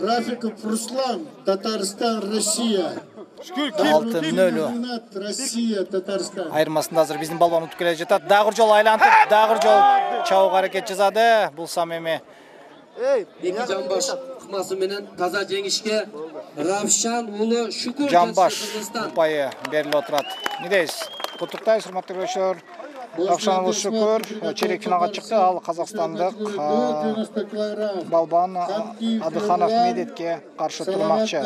Рафиков Руслан, Татарстан, Россия. 6-0. Россия, Татарстан. Айырмасында азыр биздин балбан утуп келе жатат. Дагы жол айлантып, дагы жол чабук аракет жасады. Бул самеми эки Жамбаш кымасы менен таза жеңишке Равшан уулу Шукур Жамбаш Кыргызстан. упайы берилип отурат. Не дейсиз? Куттуктайбыз, урматтуу көрөрмөндөр. Равшан Алышукур чейрек финалга чыкты. Ал казакстандык балбан Адыханов Медетке каршы турмакчы.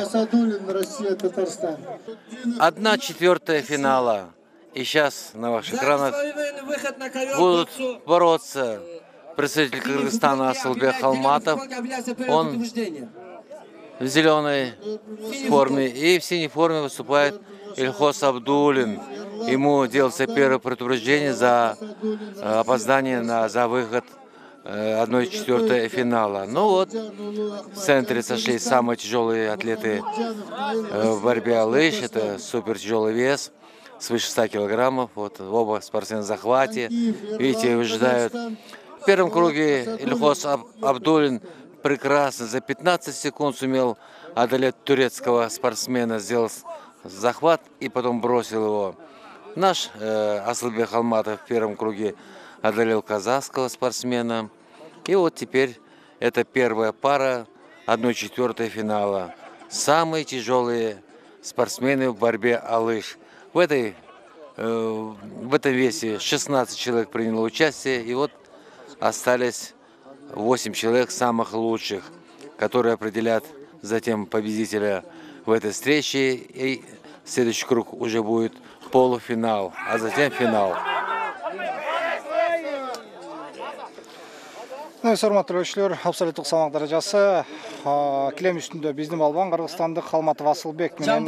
1/4 финала. И сейчас на ваших экранах будут бороться представитель Кыргызстана Асылбек Халматов. Он в зеленой форме, и в синей форме выступает Ильхос Абдулин. Ему делается первое предупреждение за опоздание за выход 1/4 финала. Ну вот, в центре сошлись самые тяжелые атлеты в борьбе лыж. Это супер тяжелый вес, свыше 100 килограммов. Вот оба спортсмена в захвате. Видите, ожидают. В первом круге Ильхос Абдулин прекрасно за 15 секунд сумел одолеть турецкого спортсмена, сделал захват и потом бросил его. Наш Асылбек Халматов в первом круге одолел казахского спортсмена. И вот теперь это первая пара 1/4 финала. Самые тяжелые спортсмены в борьбе лыж. В этом весе 16 человек приняло участие. И вот остались 8 человек самых лучших, которые определят затем победителя в этой встрече. И следующий круг уже будет полуфинал, а затем финал. Hurmatly көрермендер, абсолюттік салмақ дәрежесі кілем үстінде біздің балуан қырғызстандық Халматов Асылбек менен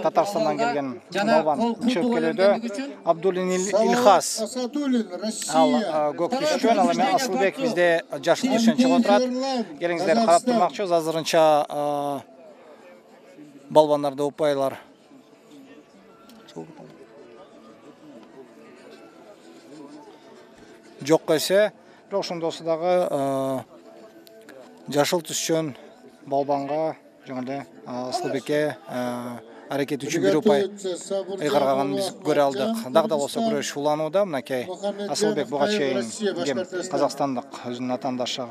Татарстаннан келген балуан шығып келеді. Абдулин Ильхас ал көк түшкен, ал эми Асылбек бізде жашыл түшкен шығып отырады. Келіңіздер қарап тұрмақчыбыз, азырынча балуандарды ұпайлар. Жоқ қойса, бірақ ошондо дагы жашыл түшкөн балбанга жаңыле Асылбекке аракет үчүн бир упай ыйгарганын биз көрө алдык. Дагы да болсо күрөш уланууда. Мынакей Асылбек буга чейин Казакстандык өзүнүн атаандашы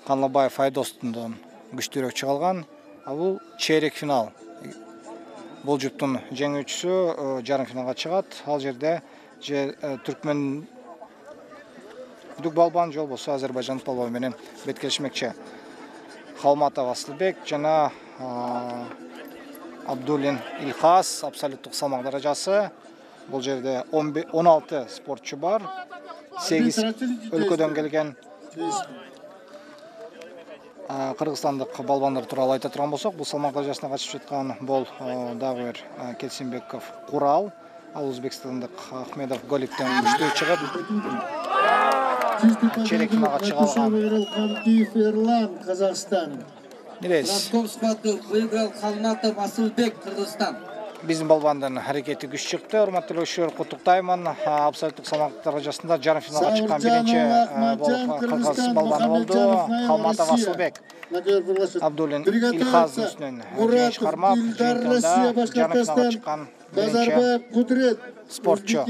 Канлабаев Айдостун күчтүүрөөк чыгалган. А бул чейрек финал. Бул жуптун жеңүүчүсү жарым финалга чыгат. Ал жерде түркмен Дүк балбан жол болса Азербайжан балбан менен беткелишмекчи. Халматов Асылбек жана Абдулин Ильхас абсолюттук салмак даражасы. Бул жерде 16 спортчу бар. 8 өлкөдөн келген. Кыргызстандык балбандар тууралуу айта турган болсок, бул салмак даражасына катышып жаткан бол дагы бир Келсинбеков Курал, ал Өзбекстандык Ахмедов Голиптен күчтүү чыгып чейрек финалга чыга алган. Казахстан. Выиграл Халматов Асылбек, Кыргызстан. Биздин балбандын аракети күч чыкты. Урматтуу көрөрмандар, куттуктаймын. Абсолюттук салмак даражасында жарым финалга чыккан биринчи болуп кыргыз балбаны болду. Халматов Асылбек. Абдулин Ильхас үстүнөн жеңиш кармап, жарым финалга чыккан биринчи спортчу.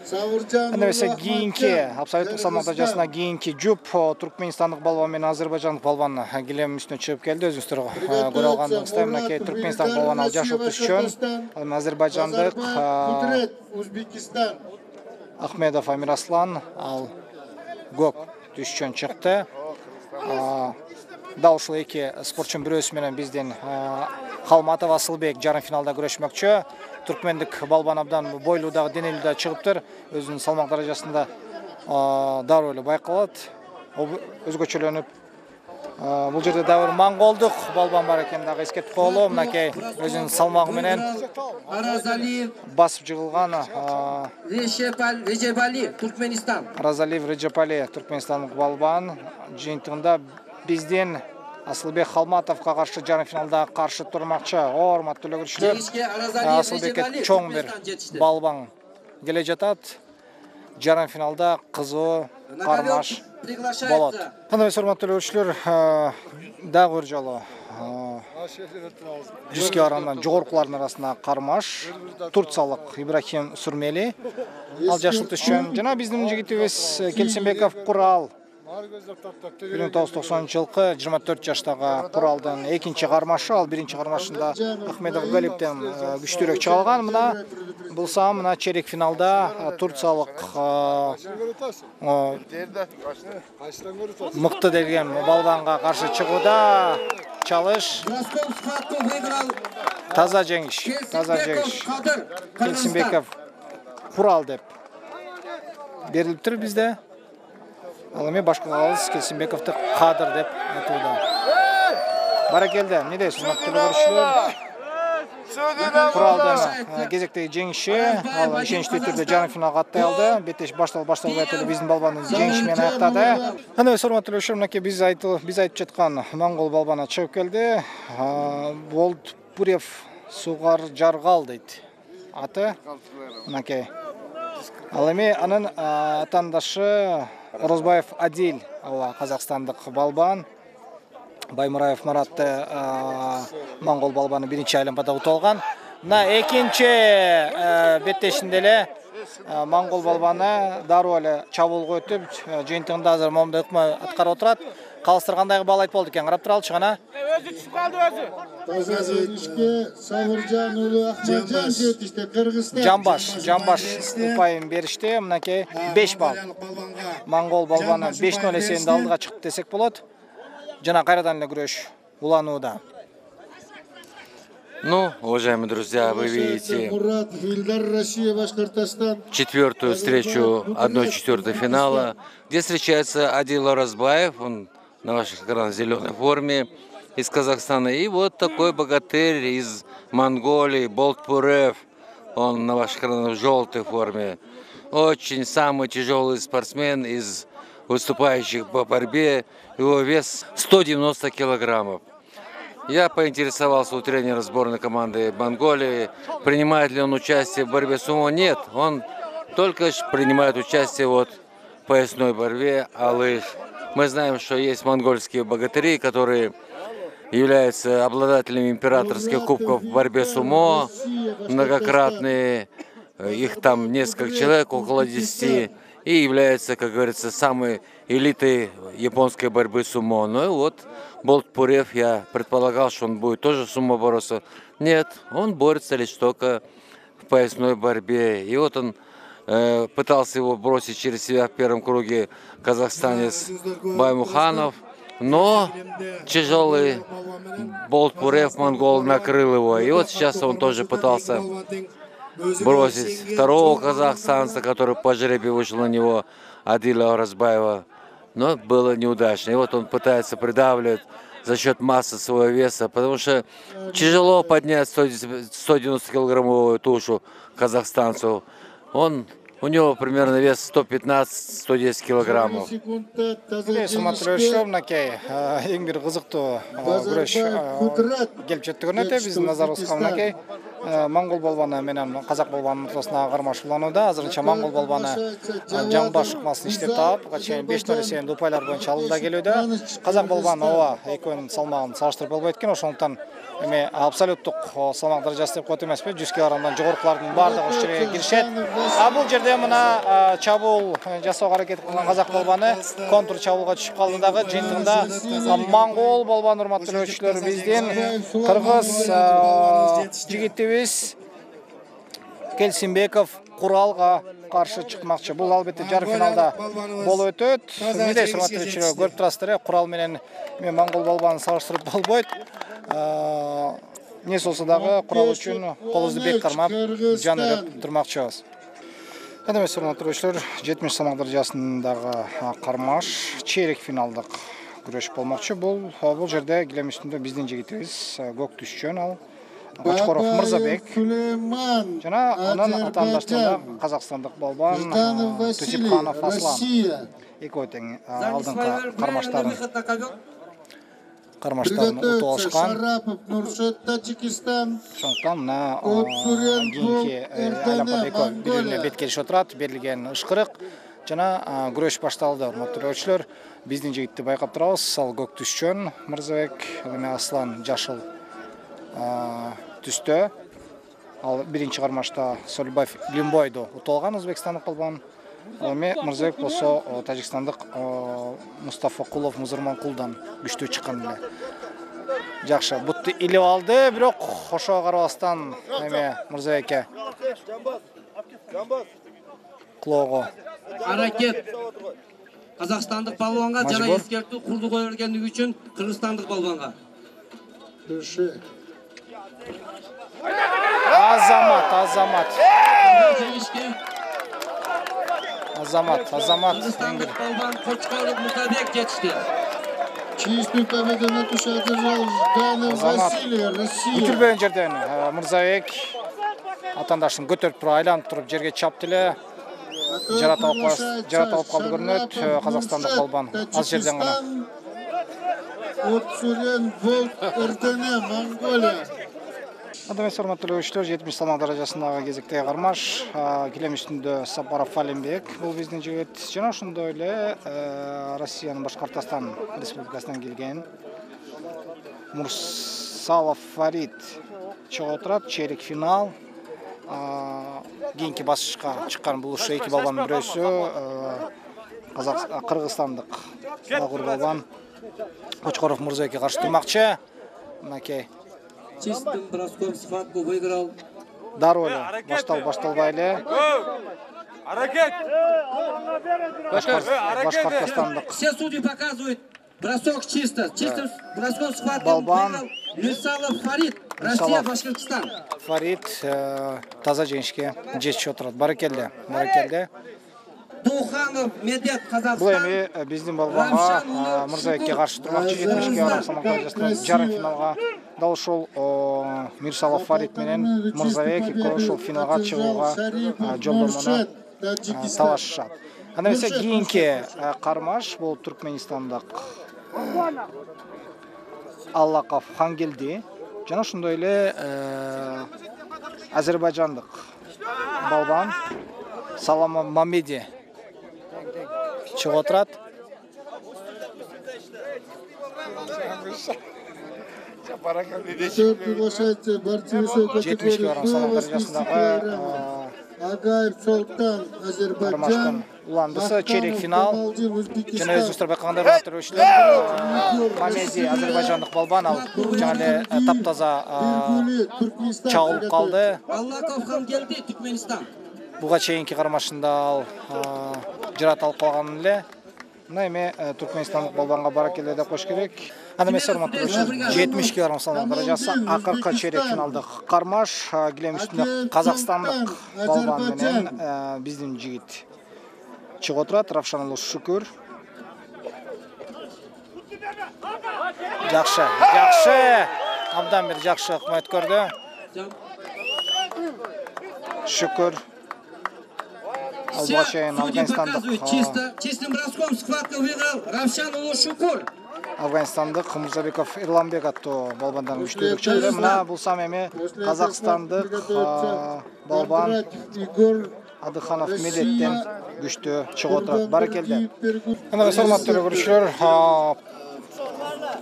Эндебесе кийинки абсолюттук салмак даражасына кийинки жуп Түркменстандык балбан менен Азербайжандык балбан килем үстүнө чыгып келди. Өзүңүздөр көрө алгандыгыңыздай мынакей Түркменстандык балбан ал жашыл түшкөн. Ал Азербайжандык Ахмедов Амираслан ал көк түшкөн чыкты. Дал ушул эки спортчунун бирөөсү менен биздин Халматов Асылбек жарым финалда күрөшмөкчү. Түркмендик балбан абдан бойлуудагы денелүү да чыгыптыр. Өзүнүн салмак даражасында дароо эле байкалат. Өзгөчөлөнүп. Бул жерде да бир монголдук балбан бар экен дагы эскертип коелу. Мынакей өзүнүн салмагы менен Аразалиев басып жыгылган Режепали, Түркменистан. Аразалиев Режепали, Түркменстандык балбан жыйынтыгында биздин Асылбек Халматовга каршы жарым финалда каршы турмакчы. Урматтуу көрүүчүлөр, Асылбекке чоң бир балбан келе жатат. Жарым финалда кызуу кармаш болот. Кандай урматтуу көрүүчүлөр, дагы бир жолу жүзгө арандан жогоркулардын арасында кармаш. Турциялык Ибрахим Сурмели ал жашыл түшкөн. Жана биздин жигитибиз Келсинбеков Курал 1990-жылкы 24 жаштагы Куралдын экинчи кармашы, ал биринчи кармашында Ахмедов Голиптен күчтүүрөөк чыгалган. Мына булса мына чейрек финалда турциялык мыкты деген балбанга каршы чыгууда чалыш. Таза жеңиш. Келсинбеков Курал деп берилиптир бизде. Ал эми башкалабыз Келсинбековду Кадыр деп атууда. Баракелді, не дейсіз, мақтылы көрішілер? Құралдан кезектегі жеңіші, ал үшінші түрде жарым финалға аттай алды. Беттеш баштал байтылы біздің балбанын жеңішімен аяқтады. Аны сұрмат төлеуші, мұнеке біз айтып жетқан Моңғол балбана шығып келді. Болт Пурев Суғар Жарғал дейді. Аты, мұнеке. Ал еме, анын атандашы Орозбаев Адил, қазақстандық балбан. Баймұраев Маратты Моңғол балбаны бірінші айлымпада ұтылған. Мына екінші беттешінделі Моңғол балбаны даруалы чабылғы өтіп, жиынтығында азыр момды үкімі атқар отырады. Қалыстырғандайғы бал айт болды екен, қарап тұралды шығана. Өзі түсіп қалды өзі. Таза жеңішке Сауыржан ұлы Ахметжан жетішті Қырғызстан. Жамбаш ұпайын берішті, мұнакей 5 бал. Моңғол балбаны 5-0 есенді алдыға шықты десек болады. Жана қайрадан күреш улануда. Ну, уважаемые друзья, вы видите четвертую встречу 1/4 финала, где встречается Адил Оразбаев, он на ваших экранах в зеленой форме, из Казахстана. И вот такой богатырь из Монголии, Болт Пурев, он на ваших экранах в желтой форме. Очень самый тяжелый спортсмен из выступающих по борьбе. Его вес 190 килограммов. Я поинтересовался у тренера сборной команды Монголии, принимает ли он участие в борьбе сумо. Нет, он только принимает участие в поясной борьбе алыш. Мы знаем, что есть монгольские богатыри, которые являются обладателями императорских кубков в борьбе сумо, многократные, их там несколько человек, около 10, и являются, как говорится, самой элитой японской борьбы сумо. Ну и вот Болт Пурев, я предполагал, что он будет тоже сумо бороться. Нет, он борется лишь только в поясной борьбе. И вот он пытался его бросить через себя в первом круге казахстанец Баймуханов. Но тяжелый Болт Пурев, монгол, накрыл его. И вот сейчас он тоже пытался бросить второго казахстанца, который по жребию вышел на него, Адиля Оразбаева. Но было неудачно. И вот он пытается придавливать за счет массы своего веса, потому что тяжело поднять 190-килограммовую тушу казахстанцу. У него примерно вес 115-110 килограммов. Ең бір қызықты күреш келіп жетті көрінеді. Біздің назар осқаннакей Моңғол балбаны менен қазақ балбанын ортасына қармашылануда. Азырынша Моңғол балбаны жаңба шықмасын іштеп тауып, 5-0 есебінде ұпайлар бойынша алында келуді. Қазақ балбаны екеуінің салмағын салыштырып албайды екен, ошондуктан эми абсолюттук салмак даражасы деп коет эмес пе, 100 килограммдан жогорукулардын баардыгы ушул жерге киришет. Бул жерде мына чабуул жасоого аракет кылган казак балбаны контур чабуулга түшүп калды дагы. Жыйынтыгында моңгол балбан урматтуу көрүүчүлөр биздин кыргыз жигитибиз Келсинбеков Куралга каршы чыкмакчы. Бул албетте жарым финалда болуп өтөт. Эмне урматтуу көрүүчүлөр, көрүп турасыздар, Курал менен моңгол балбанын салыштырып болбойт. Не болсо дагы Курал үчүн колубузду бек кармап, жан өрөп турмакчыбыз. Эми урматтуу көрүүчүлөр, 70 салмак даражасындагы кармаш чейрек финалдык күрөш болмокчу. Бул жерде килем үстүндө биздин жигитибиз көк түшчөн ал Кочкоров Мырзабек жана анын атаандаштарында казакстандык балбан Тусипханов Аслан. Экөө тең алдыңкы кармаштарын утуп алышкан. Ошондуктан мына кийинки айланпада экөө бири-бирине бет келишип отурат. Берилген ышкырык жана күрөш башталды. Урматтуу көрүүчүлөр, биздин жигитти байкап турабыз. Ал көк түшчөн Мырзабек, эми Аслан жашыл түстө. Ал биринчи кармашта Сөлбаев Лимбойду утулган өзбекстандык балбан. Эми Мырзабек болсо тажикстандык Мустафа Кулов Музурманкулдан күчтүү чыккан эле. Жакшы, бутты илип алды, бирок ошого карабастан эми Мырзабекке клоого аракет казакстандык балбанга жана эскертүү курду кое бергендиги үчүн кыргызстандык балбанга. Азамат. Кыргызстандык балбан Кочкоров Мурзабек жетишти. Единственную победу на туше одержал Жданов Василий, Россия. Бүтүрбөйөн жерден Мырзабек атандашын көтөрүп туруп айланып туруп жерге чапты эле. Жараталып калды көрүнөт. Казакстандык балбан аз жерден гана. Отсурен Волк РТН, Монголия. Адемес урматтуу көрүүчүлөр, 70 салмак даражасындагы кезектеги кармаш, килем үстүндө Сапаров Фалимбек бул биздин жигит. Жана ошондой эле Россиянын Башкортостан республикасынан келген Мурсалов Фарид чыгып отурат, чейрек финал. Кийинки басышка чыккан бул ушу эки балбандын бирөөсү кыргызстандык Багыр балбан Кочкоров Мурзабекке каршы турмакчы. Мынакей Чистым броском схватку выиграл. дароо эле башталбай эле. Башкортостандык Все судьи показывают бросок чисто. Чистым броском схватку Балбан. выиграл Мирсалов Фарид. Россия, Башкортостан. Фарид таза жеңишке жетишип отурат. Баракелде. Баракелде. Туханов Медет, Бул Казахстан. эми биздин балбанга Мырзабекке каршы турмакчы 70 кг салмак даражасында жарым финалга дал ушул Мирсалов Фарид менен Мырзабек ушул финалга чыгууга жолдомону талашышат. Анда эмесе кийинки кармаш бул Түркменистандык Аллаков Хангелди жана ошондой эле Азербайжандык балбан Салама Мамеди чыгып отурат. Приглашается борцы высокой 70 кг салмак даражасындагы Агаев Солтан, Азербайджан. кармаштын уландысы чейрек финал. Жана өзүңүздөр байкагандай көрүүчүлөр, Мамеди Азербайжандык балбан ал жана эле таптаза чагылып калды. Аллаков Хангелди, Түркменистан. Буга чейинки кармашында ал жараталып калган эле. Мына эми Түркменистандык балбанга баракелде деп коюш керек. Анда эмесе урматтуу көрүүчүлөр, 70 кг салмак даражасы акыркы чейрек финалдык кармаш, килем үстүндө казакстандык балбан менен биздин жигит чыгып отурат. Равшан Шүкүр. Жакшы, жакшы. Абдан бир жакшы ыкма өткөрдү. Шүкүр. Все судьи показывают чисто. Чистым броском схватку выиграл Равшан Шүкүр. Афганистандык Мурзабеков Ирланбек аттуу балбандан күчтүүрөөк чыкты. Мына булсам эми казакстандык балбан Адыханов Медеттен күчтүү чыгып отурат. Баракелде. Мына урматтуу көрүүчүлөр,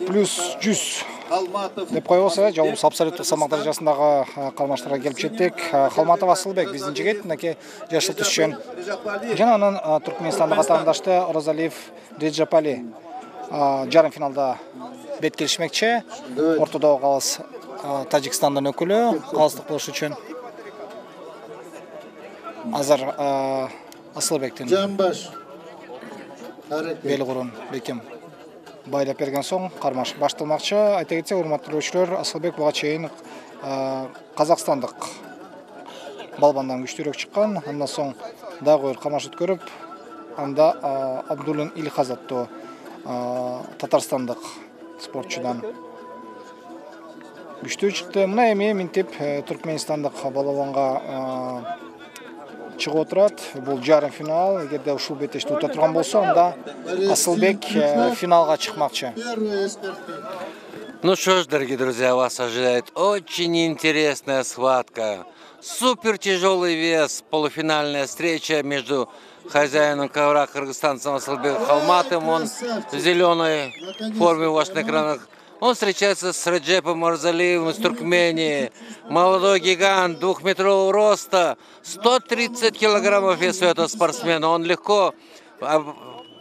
плюс 100 деп коебуз, жолубуз абсолюттук салмак даражасындагы кармаштарга келип жеттик. Халматов Асылбек биздин жигит, мынакей жашыл түшчөн. Жана анын Түркменстандык атаандашты Розалиев Реджапали жарым финалда бет келишмекчи. Ортодогу калыс Тажикстандын өкүлү, калыстык болуш үчүн азыр Асылбектин Жамбаш. Белгурун бекем байлап берген соң кармаш башталмакчы. Айта кетсек, урматтуу көрүүчүлөр, Асылбек буга чейин казакстандык балбандан күчтүүрөөк чыккан. Андан соң дагы бир кармаш өткөрүп, анда Абдулин Илхаз аттуу татарстандык спортчудан күчтүү чыкты. Мына эми минтип Түркменистандык балбанга чыгып отурат. Бул жарым финал. Эгерде ушул бетешти ута турган болсо, анда Асылбек финалга чыкмакчы. Ну что ж, дорогие друзья, вас ожидает очень интересная схватка. Супер тяжелый вес, полуфинальная встреча между хозяином ковра кыргызстанцем Асылбеком Халматовым. Он в зеленой форме у вас на экранах. Он встречается с Реджепом Мурзалиевым из Туркмении. Молодой гигант, 2-метрового роста, 130 килограммов веса этого спортсмена. Он легко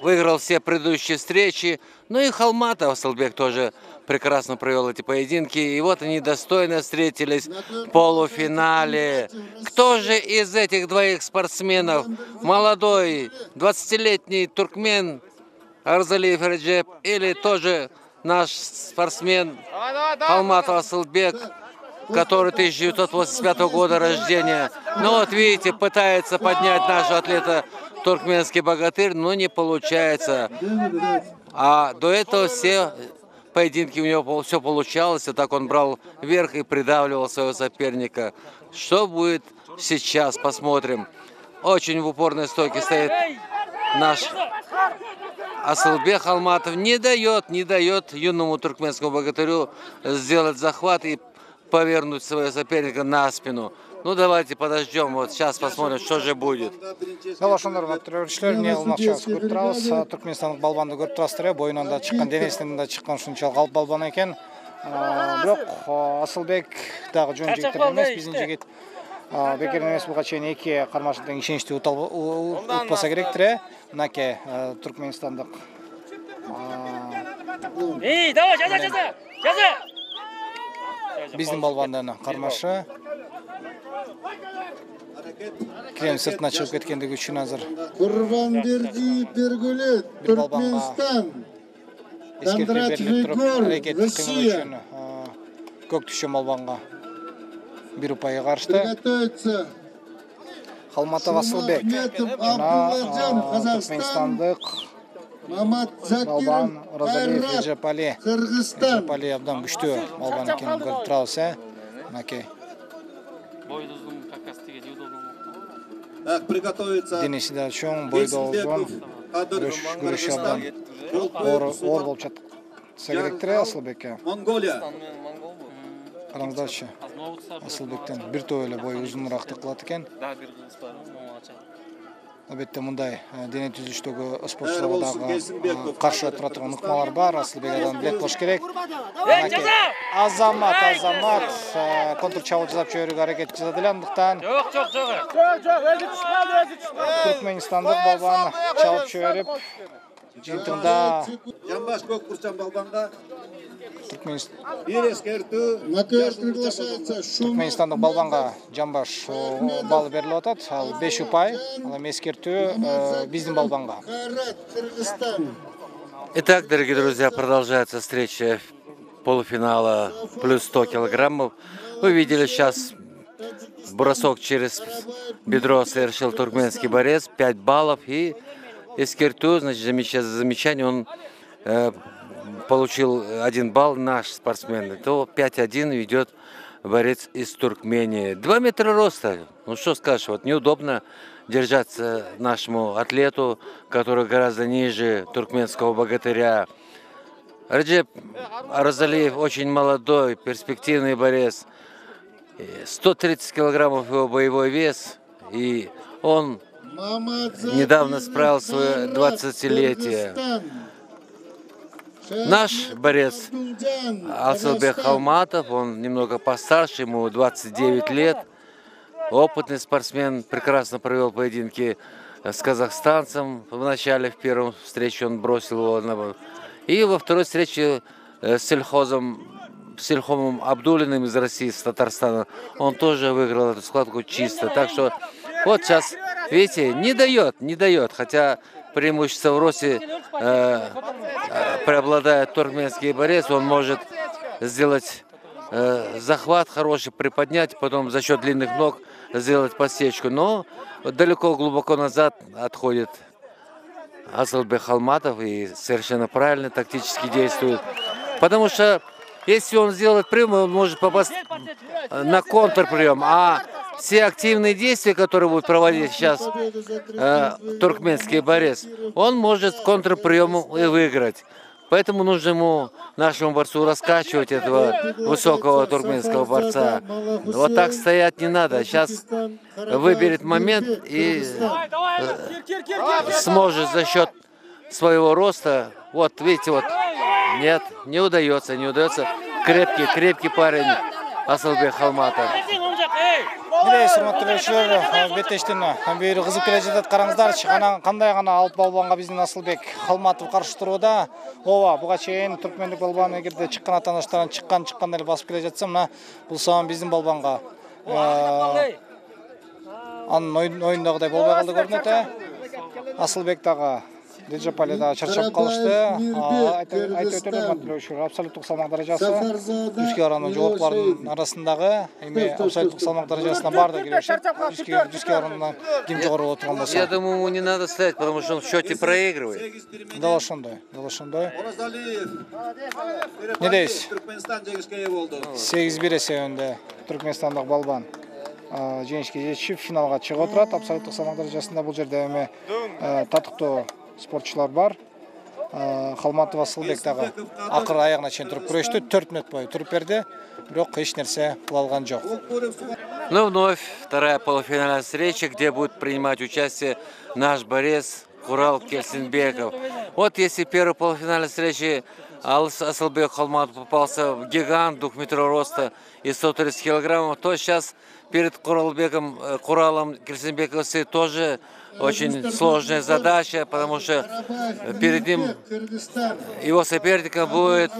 выиграл все предыдущие встречи. Ну и Халматов Асылбек тоже прекрасно провел эти поединки. И вот они достойно встретились в полуфинале. Кто же из этих двоих спортсменов, молодой 20-летний туркмен Арзалиев Реджеп или тоже наш спортсмен Халматов Асылбек, который 1985 года рождения. Ну вот видите, пытается поднять нашего атлета туркменский богатырь, но не получается. А до этого все поединки у него все получалось, и так он брал вверх и придавливал своего соперника. Что будет сейчас, посмотрим. Очень в упорной стойке стоит наш Асылбек Халматов. Не дает юному туркменскому богатырю сделать захват и повернуть своего соперника на спину. Ну давайте подождем, вот сейчас посмотрим, что же будет. Ошондор көтөрүүчүлөр эмне кылмакчы көрүп турабыз. Түркмөнстандык балбанды көрүп турасыздар. Боюнан да чыккан, денесинен да чыккан ушунчалык алып балбан экен. Бирок Асылбек дагы жөн жигиттер эмес, биздин жигит. Бекер эмес буга чейин 2 кармашыктан ишеничти утпаса керектир. Мынакей Түркмөнстандык. Давай, жаза. Биздин балбандын кармашы. Крем сыртына чыгып кеткендиги үчүн азыр Курбанбердиев Бергулет, Түркменстан. Кондрат Вигор, Россия. Көк түшөм балбанга 1 упайга карышты. Приготовиться. Халматов Асылбек. Түркменстандык Мамат балбан Закиров, Розалиев Кайрат, Эжепали. Кыргызстан. Эжепали абдан күчтүү балбан экенин көрүп турабыз, Мынакей. Так, приготовиться. Денеси да чоң, бойдо озгон. Күрөш абдан оор болуп жатса керектир Асылбекке. Монголия. Караңыздарчы. Асылбектен бир топ эле бою узунураак кылат экен. Албетте мындай дене түзүлүштөгү спортчуларга дагы каршы тура турган ыкмалар бар. Асылбек адам билет болуш керек. Азамат контр чабуул жасап жиберүүгө аракет жасады эле, андыктан Жок. Өзү түшпөдү. Түркмөнстандык балбан чабып жиберип, жыйынтыгында Жамбаш көк бурчан балбанга Түркмөнстан бир эскертүү. Накер приглашается. Түркменстандык балбанга Жамбаш балл берилип атат. Ал 5 упай, ал эми эскертүү биздин балбанга. Кайрат, Кыргызстан. Итак, дорогие друзья, продолжается встреча полуфинала плюс 100 килограммов. Вы видели сейчас бросок через бедро совершил туркменский борец, 5 баллов. И эскерту, значит, замечание, он получил 1 балл, наш спортсмен. То 5-1 ведет борец из Туркмении. 2 метра роста. Ну что скажешь, вот неудобно держаться нашему атлету, который гораздо ниже туркменского богатыря. Раджеп Розалиев очень молодой, перспективный борец. 130 килограммов его боевой вес. И он недавно справил свое 20-летие. Наш борец Асылбек Халматов, он немного постарше, ему 29 лет. Опытный спортсмен, прекрасно провел поединки с казахстанцем. В начале, в первом встрече он бросил его. И во второй встрече с Сельхомом Абдулиным из России, с Татарстана, он тоже выиграл эту схватку чисто. Так что вот сейчас, видите, не дает. Хотя преимущество в росте преобладает туркменский борец, он может сделать захват хороший, приподнять, потом за счет длинных ног сделать подсечку. Но далеко, глубоко назад отходит Асылбек Халматов и совершенно правильно тактически действует. Потому что если он сделает прием, он может попасть на контрприем. А все активные действия, которые будет проводить сейчас туркменский борец, он может контрприему и выиграть. Поэтому нужно ему, нашему борцу, раскачивать этого высокого туркменского борца. Вот так стоять не надо. Сейчас выберет момент и сможет за счет своего роста. Вот, видите, вот. Нет, не удается. Крепкий парень Асылбек Халматов. Урматтуу беттештен бери кызып келе жатат, караңыздарчы. Кандай гана алып балбанга биздин Асылбек Халматов каршы турууда. Ооба, буга чейин түркмендик балбан эгерде чыккан атаныштардан чыккан эле басып келе жатса, мына бул саам биздин балбанга анын оюндагыдай болбой калды көрүнөт. Асылбек дагы Деджапаледа чарчап калышты. Айтып өтөлөр матчтар абсолюттук салмак даражасы 100 кг жоолуклардын арасындагы эми абсолюттук салмак даражасына барды киришет. 100 кг ким жогору болуп турган болсо. Я думаю, ему не надо ставить, потому что он в счете проигрывает. Дал ошондой. Не дейсиз? Түркменстан жеңишке ээ болду. 8-1 эсебинде Түркменстандык балбан жеңишке жетишип финалга чыгып отурат. Абсолюттук салмак даражасында бул жерде эми татыктуу спортчулар бар. Халматов Асылбек дагы акыр аягына чейин туруп күрөштү. 4 мүнөт бою туруп берди. Бирок эч нерсе кыла алган жок. Но вновь вторая полуфинальная встреча, где будет принимать участие наш борец Курал Кельсинбеков. Вот если первой полуфинальной встречи Асылбек Халматов попался в гигант 2 метров роста и 130 килограммов, то сейчас перед Куралом Кельсинбековым тоже очень сложная задача, потому что перед ним его соперником будет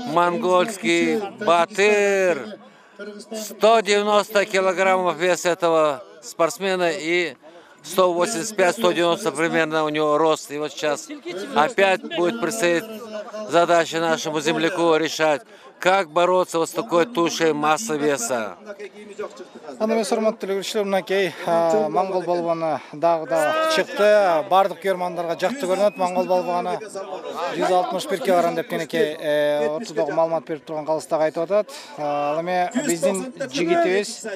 монгольский Батыр. 190 килограммов вес этого спортсмена и 185-190 примерно у него рост. И вот сейчас опять будет предстоять задача нашему земляку решать, как бороться вот с такой тушей массы веса. Аны сурматтуу көрүүчүлөр, мынакей монгол балбаны дагы да чыкты. Бардык көрмандарга жакты көрүнөт. Монгол балбаны 161 кг деп кенекей ортодогу маалымат берип турган калыстагы айтып атат. Ал эми биздин жигитибиз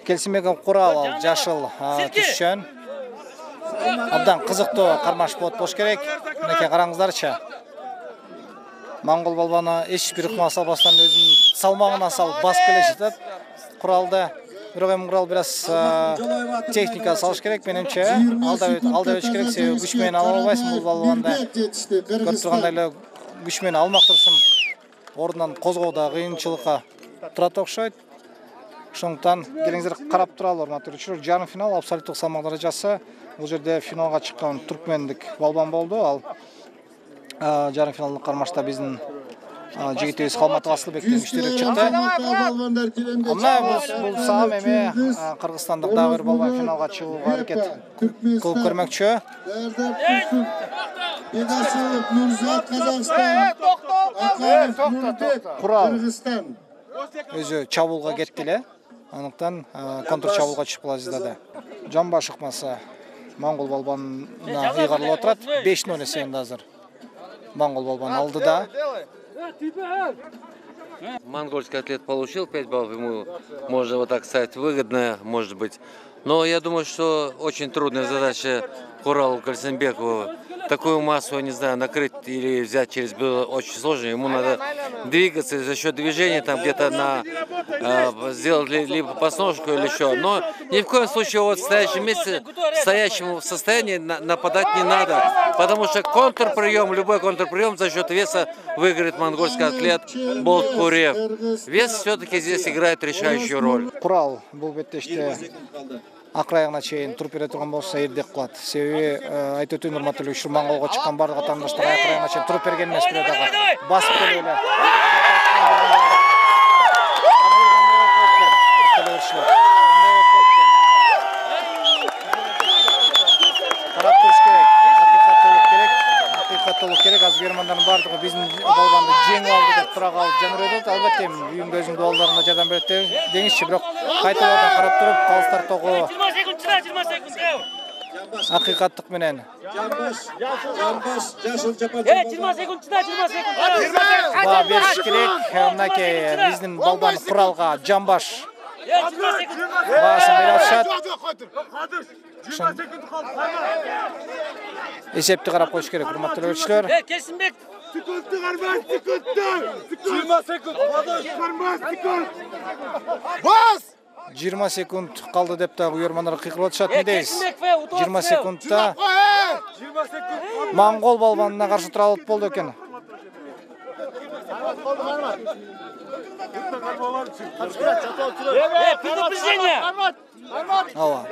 Кельсинбеков Курал жашыл түшчөн. Абдан кызыктуу кармаш болуш керек. Мынакей караңыздарчы. Монгол балбаны эч бир ыкма салбастан өзүнүн салмагына салып басып келе жатат. Куралды бирок эми Курал бир аз техника салыш керек менимче. Алда өтүш керек, себеби күч менен ала албайсың бул балбанды. Көрүп тургандай эле күч менен алмак турсун. Ордунан козгоодо кыйынчылыкка турат окшойт. Ошондуктан келиңиздер карап туралы, урматтуу көрүүчүлөр. Жарым финал абсолюттук салмак даражасы. Бул жерде финалга чыккан түркмендик балбан болду. Ал жарым финалдык кармашта биздин жигитибиз Халматов Асылбектен күчтүүрөөк чыкты. Амма бул саам эми кыргызстандык дагы бир балбан финалга чыгууга аракет кылып көрмөкчү. Курал өзү чабуулга кетти эле. Анықтан контр чабуулга чыгып кала жаздады. Жамбаш ыкмасы монгол балбанына ыйгарылып отурат. 5-0 эсебинде азыр монгол балбан алдыда. Монгольский атлет получил 5 баллов, ему можно вот так сказать выгодно, может быть. Но я думаю, что очень трудная задача Куралу Кельсинбекову. Такую массу, не знаю, накрыть или взять через было очень сложно. Ему надо двигаться за счет движения, там где-то сделать либо посножку или еще. Но ни в коем случае вот в стоящем месте, в стоящем состоянии нападать не надо. Потому что контрприем, любой контрприем за счет веса выиграет монгольский атлет Болткурев. Вес все-таки здесь играет решающую роль. Курал бул беттеште акыр аягына чейин туруп бере турган болсо эрдек кылат. Себеби айтып өтөйүн, урматтуу көрүүчүлөр, монголго чыккан бардык атаандаштар акыр аягына чейин туруп берген эмес, бирок дагы басып келип эле. Карап туруш керек, hakikatолук керек. Азыр көрмандардын бардыгы биздин балбанды жеңип алды деп тура калып жамырайт. Албетте үйүндө өзүнүн балдарына жардам берет деңизчи, бирок кайталоодан карап туруп калыстар тогу 20 секунд. Акыйкаттык менен. Жамбаш жашыл жапан. 20 секунд чыда, 20 секунд. Ба бериш керек. Мынакей биздин балбан Куралга Жамбаш баасын бере атышат. Эсепти карап коюш керек, урматтуу көрүүчүлөр. Кельсинбек. 20 секунд калды деп дагы уйрмандар кыйкырып атышат. Не дейсиз? 20 секундта монгол балбанына каршы тура алып болду экен. Предупреждение. Ооба.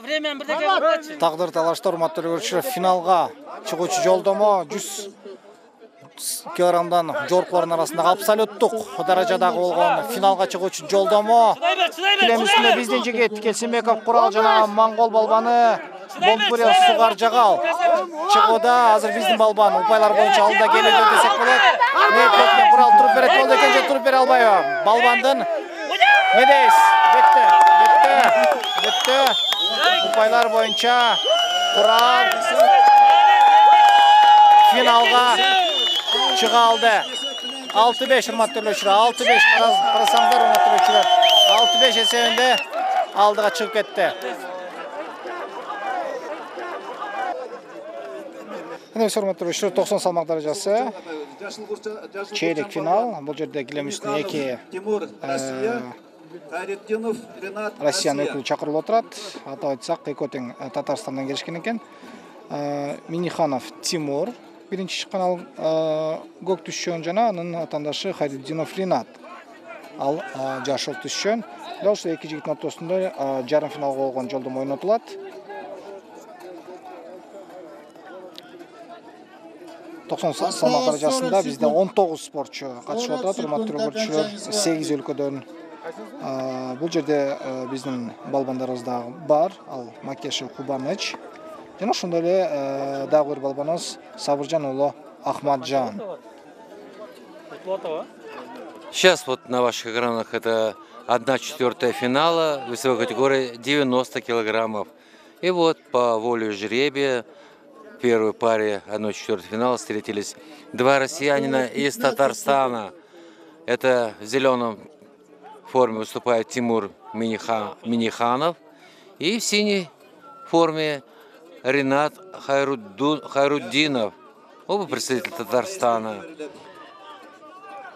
Времени бирдеке кылчы. Тагдыр талашта, урматтуу көрүүчүлөр, финалга чыгуучу жолдомо 100 килограммдан жоркулардын арасындагы абсолюттук даражадагы болгон финалга чыгуучу жолдомо. Келемисинде биздин жигит Кельсинбеков Курал жана монгол балбаны Болбурел Сугар Жагал чыгууда. Азыр биздин балбан упайлар боюнча алдыда келүүдө десек болот. Мектептен курал туруп берет болду экен же туруп бере албайбы? Балбандын не дейсиз? Бүттү. Упайлар боюнча курал финалга чыга алды. 6-5 урматтуу көрүүчүлөр, 6-5 карасаңдар урматтуу көрүүчүлөр. 6-5 эсебинде алдыга чыгып кетти. Урматтуу көрүүчүлөр, 90 салмак даражасы чейрек финал. Бул жерде килем үстүнө 2 Россиянын өкүлү чакырылып отурат. Атап айтсак, экөө тең Татарстандан келишкен экен. Миниханов Тимур биринчи чыккан, ал көк түшчөн жана анын атандашы Хайрутдинов Ринат. Ал жашыл түшчөн. Дал ушул эки жигиттин ортосунда жарым финалга болгон жолдомо ойнотулат. Токсон салмак даражасында бизде 19 спортчу катышып отурат. Урматтуу көрүүчүлөр, 8 өлкөдөн. Бул жерде биздин балбандарыбыз дагы бар. Ал Макешев Кубаныч. Жана ошондой эле дагы бир балбаныбыз Сабыржан уулу Ахмаджан. Сейчас вот на ваших экранах это 1/4 финала весовой категории 90 килограммов. И вот по воле жребия в первой паре 1/4 финала встретились два россиянина из Татарстана. Это в зеленом форме выступает Тимур Миниханов и в синей форме Ринат Хайрутдинов, оба представители Татарстана.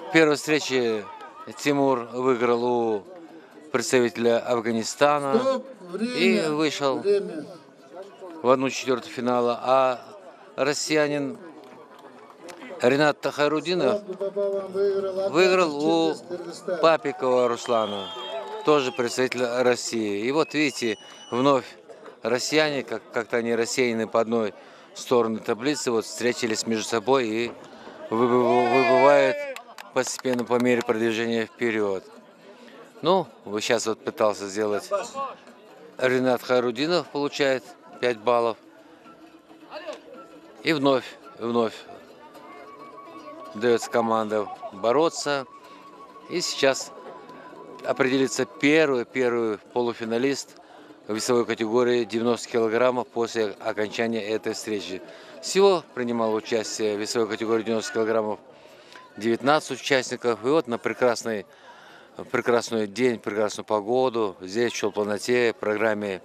В первой встрече Тимур выиграл у представителя Афганистана и вышел в 1/4 финала, а россиянин Ринат Хайрутдинов выиграл у Папикова Руслана, тоже представитель России. И вот видите, вновь россияне, как-то они рассеяны по одной стороне таблицы, вот встретились между собой и выбывают постепенно по мере продвижения вперед. Ну, вот сейчас вот пытался сделать Ринат Хайрутдинов, получает 5 баллов. И вновь дается команда бороться. И сейчас определится первый полуфиналист в весовой категории 90 килограммов после окончания этой встречи. Всего принимало участие в весовой категории 90 килограммов 19 участников. И вот на прекрасный день, прекрасную погоду, здесь в Чолпан-Ате, в программе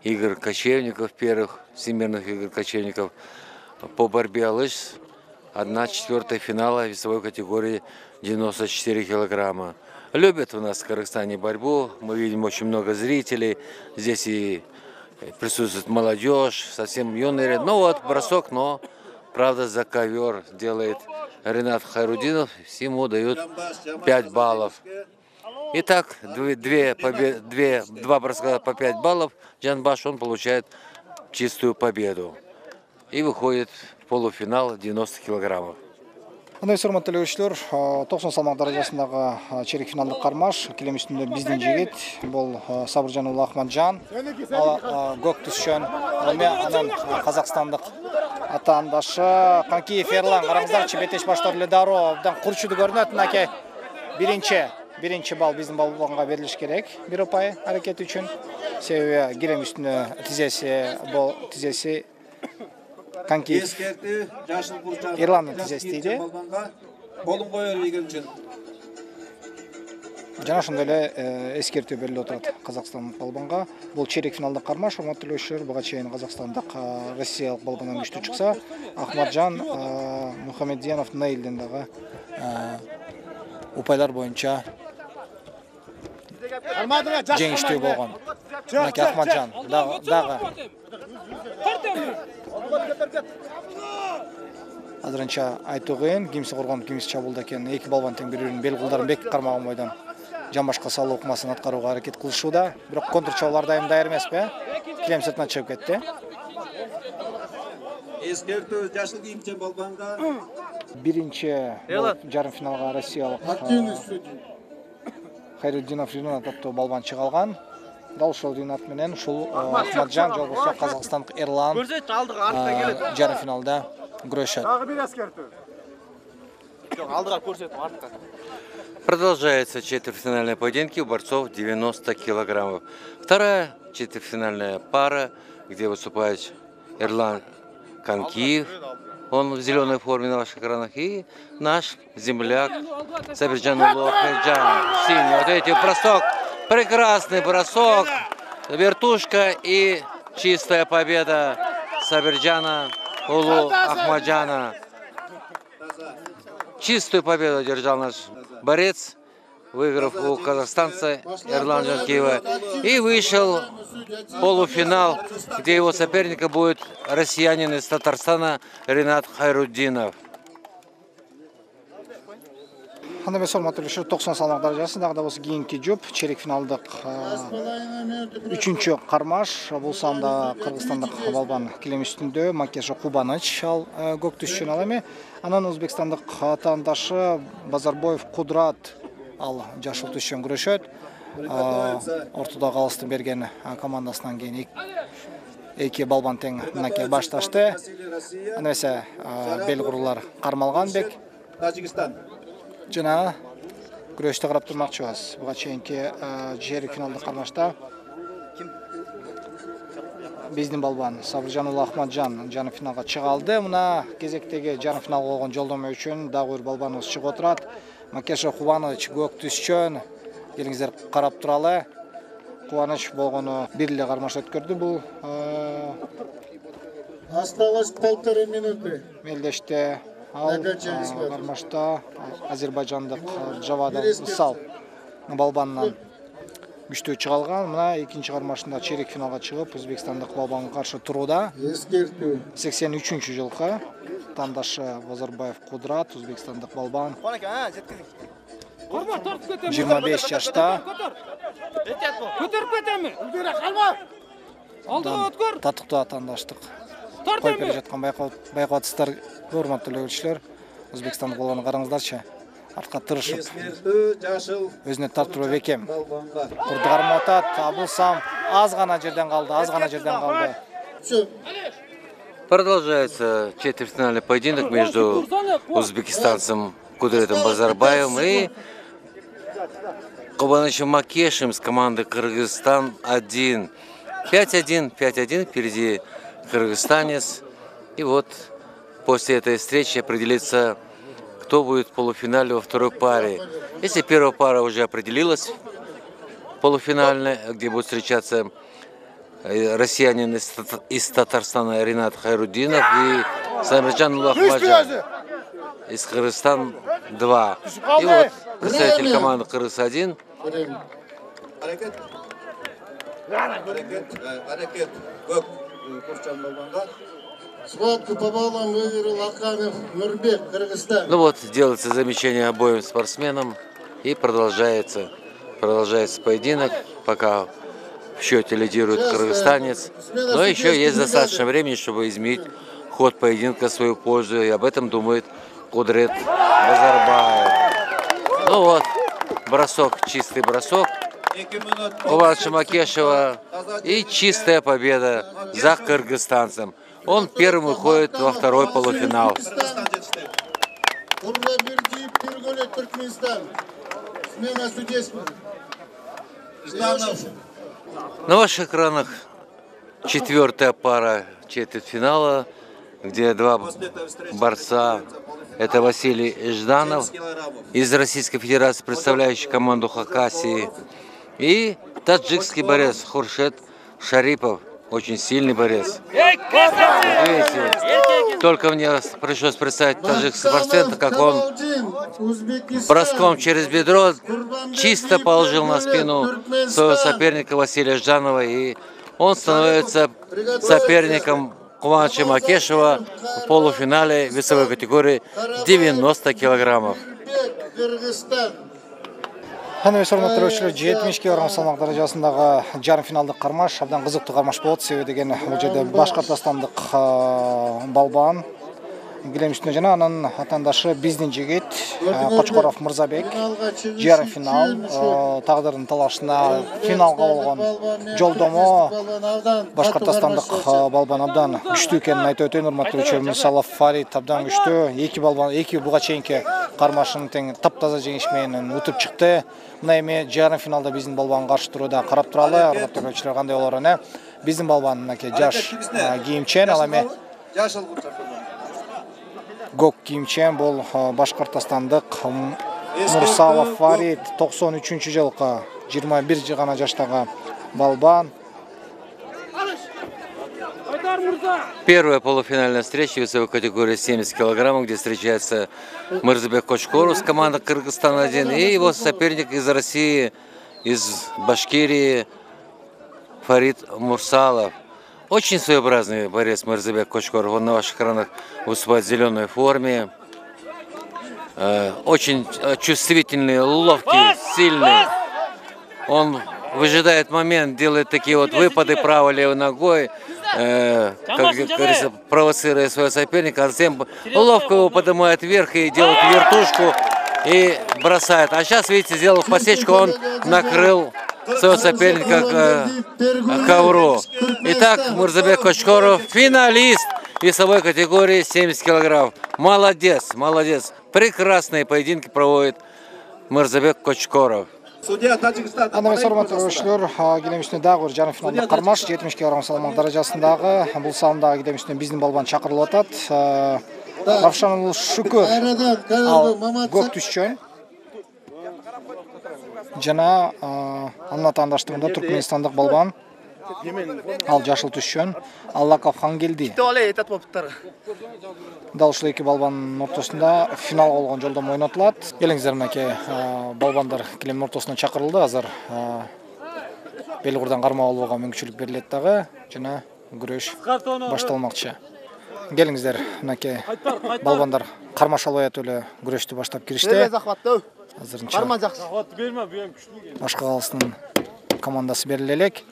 игр кочевников, первых всемирных игр кочевников по борьбе лыж, 1/4 финала весовой категории 94 килограмма. Любят у нас в Кыргызстане борьбу, мы видим очень много зрителей, здесь и присутствует молодежь, совсем юные. Ну вот бросок, но правда за ковер делает Ринат Хайрутдинов, ему дают 5 баллов. Итак, два броска по 5 баллов, Джанбаш, он получает чистую победу и выходит в полуфинал 90 килограммов. Урматтуу көрүүчүлөр, 90 салмак даражасындагы чейрек финалдык кармаш, килем үстүндө биздин жигит, бул Сабыржан уулу Ахмаджан, ал көк түшчөн, анан казакстандык атаандашы Канкиев Эрлан. Караңыздарчы, бетеш баштар эле дароо абдан курчуду көрүнөт. Мынакей биринчи балл биздин балбанга берилиш керек, бир упай аракет үчүн. Себеби килем үстүндө тизеси Канкиев Ирландын тизеси тийди. Болун коер деген үчүн. Жана ошондой эле эскертүү берилип отурат Казакстандык балбанга. Бул чейрек финалдык кармаш, урматтуу көрүүчүлөр, буга чейин Казакстандык Россиялык балбандан күчтүү чыкса, Ахмаджан Мухаммедиянов Нейлден дагы упайлар боюнча жеңиштүү болгон. Мынакей Ахмаджан дагы азырынча айтуу кыйын, кимиси коргонуп, кимиси чабуулда экен. Эки балбан тең бири-биринин бел кулдарын бек кармаган бойдон Жанбашка салуу ыкмасын аткарууга аракет кылышууда. Бирок контр чабуулар дайыр эмеспи? Килем сыртына чыгып кетти. Эскертүү жашыл кийимче балбанга. Биринчи жарым финалга россиялык Хайрутдинов Ринат аттуу балбан чыга алган. дал ушул динат менен ушул Ахмаджан жолбосо Казакстандык Эрлан жарым финалда күрөшөт. Продолжаются четвертьфинальные поединки у борцов 90 килограммов. Вторая четвертьфинальная пара, где выступает Эрлан Канкиев. Он в зеленой форме на ваших экранах. И наш земляк Сабирджан Улухмеджан. Синий. Вот эти бросок. Прекрасный бросок. Вертушка и чистая победа Сабирджана Улу Ахмаджана. Чистую победу одержал наш борец, выиграв у казахстанца Эрлана Канкиева. И вышел в полуфинал, где его соперником будет россиянин из Татарстана Ринат Хайруддинов. Ханабе сорматтуу 90 салмак даражасындагы да болсо кийинки жоп чейрек финалдык 3-чү кармаш. Бул санда кыргызстандык балбан килем үстүндө Макеша Кубаныч ал көк түшчүн ал эми. Анан өзбекстандык атаандашы Базарбоев Кудрат ал жашыл түшчөн күрөшөт. Ортодогу алыстын берген командасынан кийин эки балбан тең мынакей башташты. Анесе бел курулар кармалган бек. Тажикстан. Жана күрөштө карап турмакчыбыз. Буга чейинки чейрек финалдык кармашта биздин балбан Сабыржан Ахмаджан жарым финалга чыга алды. Мына кезектеги жарым финалга болгон жолдомо үчүн дагы бир балбаныбыз чыгып отурат. Макеша Кубаныч көк түшчөн. Келиңиздер карап туралы. Кубаныч болгону бир эле кармаш өткөрдү. Бул Осталось 1,5 минуты. Мелдеште ал кармашта азербайжандык Жавада Исал балбанынан күчтүү чыга алган. Мына экинчи кармашында чейрек финалга чыгып, Өзбекстандык балбанга каршы турууда. 83-чү жылкы тандашы Базарбаев Кудрат, Өзбекстандык балбан. 25 жашта. Көтөрүп кетеми. Үлгөрө калма. Алдыга өткөр. Татыктуу атаандаштык коюп бере жаткан байкоотсуздар, урматтуу көрүүчүлөр. Өзбекстандык балбаны караңыздарчы. Артка тырышып, өзүнө тартуура бекем. Курду кармап атат, бул сам аз гана жерден калды. Продолжается четвертьфинальный поединок между узбекистанцем Кудретом Базарбаевым и Кубанычем Макешем из команды Кыргызстан-1. 5-1 впереди кыргызстанец. И вот после этой встречи определится, кто будет в полуфинале во второй паре. Если первая пара уже определилась, полуфинальная, где будут встречаться россиянин из Татарстана Ринат Хайруддинов и Сабирджан Улухмеджан из Кыргызстан-2. И вот представитель команды Кыргыз-1. Схватку по баллам выиграл Аканов Нурбек, Кыргызстан. Ну вот, делается замечание обоим спортсменам. И продолжается поединок, пока в счете лидирует кыргызстанец. Но еще есть достаточно времени, чтобы изменить ход поединка в свою пользу. И об этом думает Кудрет Базарбаев. Ну вот, бросок, чистый бросок Кубаныч Макешева. И чистая победа за кыргызстанцем. Он первым выходит во второй полуфинал. На ваших экранах четвертая пара четвертьфинала, где два борца. Это Василий Жданов из Российской Федерации, представляющий команду Хакасии, и таджикский борец Хуршет Шарипов. Очень сильный борец. Видите, только мне пришлось представить таджикского спортсмена, как он броском через бедро чисто положил на спину своего соперника Василия Жданова, и он становится соперником Кубаныча Макешева в полуфинале весовой категории 90 килограммов. Ханыбек сорматтуу 70 кг салмак даражасындагы жарым финалдык кармаш абдан кызыктуу кармаш болот. Себеби деген бул жерде Башкортостандык балбан килем үстүнө жана анын атаандашы биздин жигит Кочкоров Мырзабек жарым финал тагдырдын талашына финалга болгон жолдомо башкортостандык балбан абдан күчтүү экенин айтып өтөйүн. Урматтуу көрүүчүлөр, Мурсалов Фарид абдан күчтүү. Эки буга чейинки кармашын тең таптаза жеңиш менен утуп чыкты. Мына эми жарым финалда биздин балбан каршы турууда карап туралы. Урматтуу көрүүчүлөр, кандай болор эне? Биздин балбан жаш кийимчен, ал эми көк кийимчен бул башкортостандык Мурсалов Фарид 93-жылкы 21 гана жаштагы балбан. Первая полуфинальная встреча в весовой категории 70 килограммов, где встречается Мырзабек Кочкоров с команды Кыргызстана-1 и его соперник из России, из Башкирии Фарид Мурсалов. Очень своеобразный борец Мырзабек Кочкоров. Он на ваших экранах выступает в зеленой форме. Очень чувствительный, ловкий, сильный. Он выжидает момент, делает такие вот выпады правой-левой ногой, как говорится, провоцируя своего соперника, а затем ловко его поднимает вверх и делает вертушку и бросает. А сейчас, видите, сделал посечку, он накрыл своего соперника к ковру. Итак, Мырзабек Кочкоров, финалист весовой категории 70 килограмм. Молодец, молодец. Прекрасные поединки проводит Мырзабек Кочкоров. Судья Таджикистан. Урматтуу көрүүчүлөр, килем үстүнө дагы бир жарым финалдык кармаш 70 кг салмак даражасындагы бул сандагы килем үстүнө биздин балбан чакырылып атат. Равшанул Шүкөр ал көк түшчөн. Жана анын атаандаштыгында Түркменстандык балбан ал жашыл түшчөн. Аллаков Хангелди. Дал ушул эки балбандын ортосунда финалга болгон жолдомо ойнотулат. Келиңиздер, мынакей балбандар килемдин ортосуна чакырылды. Азыр Белгурдан кармап алууга мүмкүнчүлүк берилет дагы жана күрөш башталмакчы. Келиңиздер, мынакей балбандар кармаш албай эле күрөштү баштап киришти. Азырынча башка калыстын командасы бериле элек.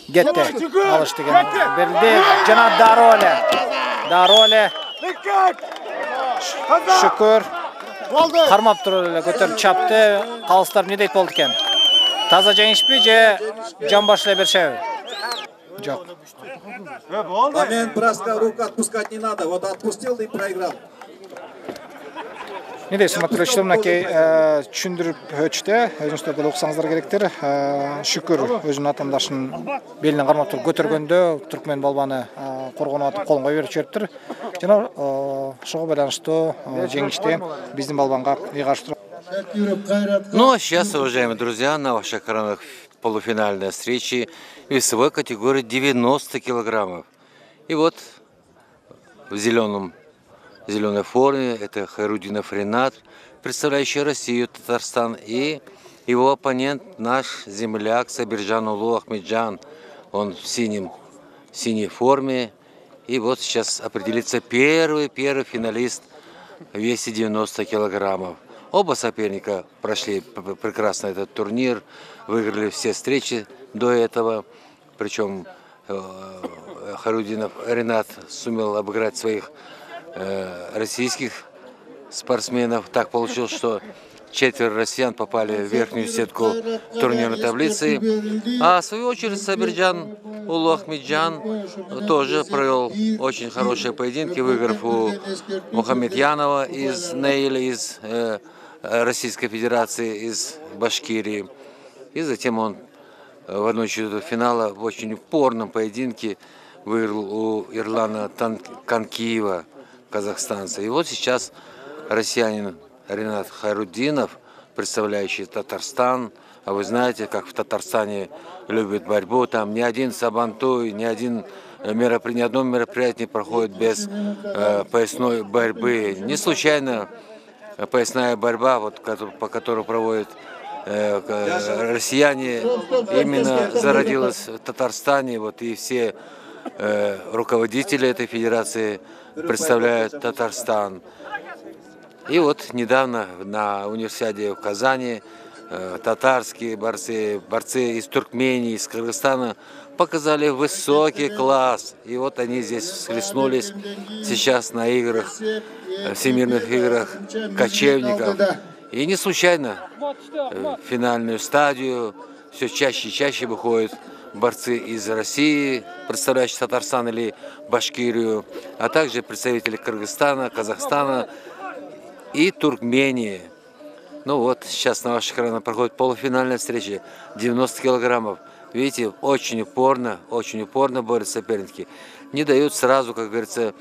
Кетти. Алыш деген берилди. Жана Дароле. Шүкөр кармап туруп эле көтөрүп чапты. Калыстар эмне дейт болду экен? Таза жеңишпи же жамбаш эле беришеби? Жок. Момент броска рук отпускать не надо. Вот отпустил и проиграл. Не дейсиң, көрүүчүлөр, мынакей түшүндүрүп өтүштү. Өзүңүздөр деле уксаңыздар керектир. Шүкүр өзүнүн атаандашынын белинен кармап туруп көтөргөндө түркмен балбаны коргонуп атып колун кое берип жибериптир. Жана ошого байланыштуу жеңишти биздин балбанга ыйгарыштырып. Ну а сейчас, уважаемые друзья, на ваших экранах полуфинальная встреча весовой категории 90 килограммов. И вот в зеленой форме это Хайрудинов Ренат, представляющий Россию, Татарстан, и его оппонент наш земляк Сабиржан Улу Ахмеджан. Он в синей форме. И вот сейчас определится первый финалист в весе 90 килограммов. Оба соперника прошли прекрасно этот турнир, выиграли все встречи до этого. Причем Хайрудинов Ренат сумел обыграть своих российских спортсменов. Так получилось, что 4 россиян попали в верхнюю сетку турнирной таблицы. А в свою очередь Сабиржан Улу Ахмеджан тоже провел очень хорошие поединки, выиграв у Мухаммедьянова из Нейля, из Российской Федерации, из Башкирии. И затем он в 1/4 финала в очень упорном поединке выиграл у Ирлана Канкиева, казахстанца. И вот сейчас россиянин Ренат Хайрудинов, представляющий Татарстан. А вы знаете, как в Татарстане любят борьбу. Там ни один сабантуй, ни одно мероприятие не проходит без поясной борьбы. Не случайно поясная борьба, вот, по которой проводят россияне, именно зародилась в Татарстане. Вот, и все руководители этой федерации представляют Татарстан. И вот недавно на универсиаде в Казани татарские борцы из Туркмении, из Кыргызстана показали высокий класс. И вот они здесь схлестнулись сейчас на играх Всемирных играх кочевников. И не случайно в финальную стадию все чаще и чаще выходят борцы из России, представляющие Татарстан или Башкирию, а также представители Кыргызстана, Казахстана и Туркмении. Ну вот, сейчас на ваших экранах проходит полуфинальная встреча, 90 килограммов. Видите, очень упорно борются соперники. Не дают сразу, как говорится,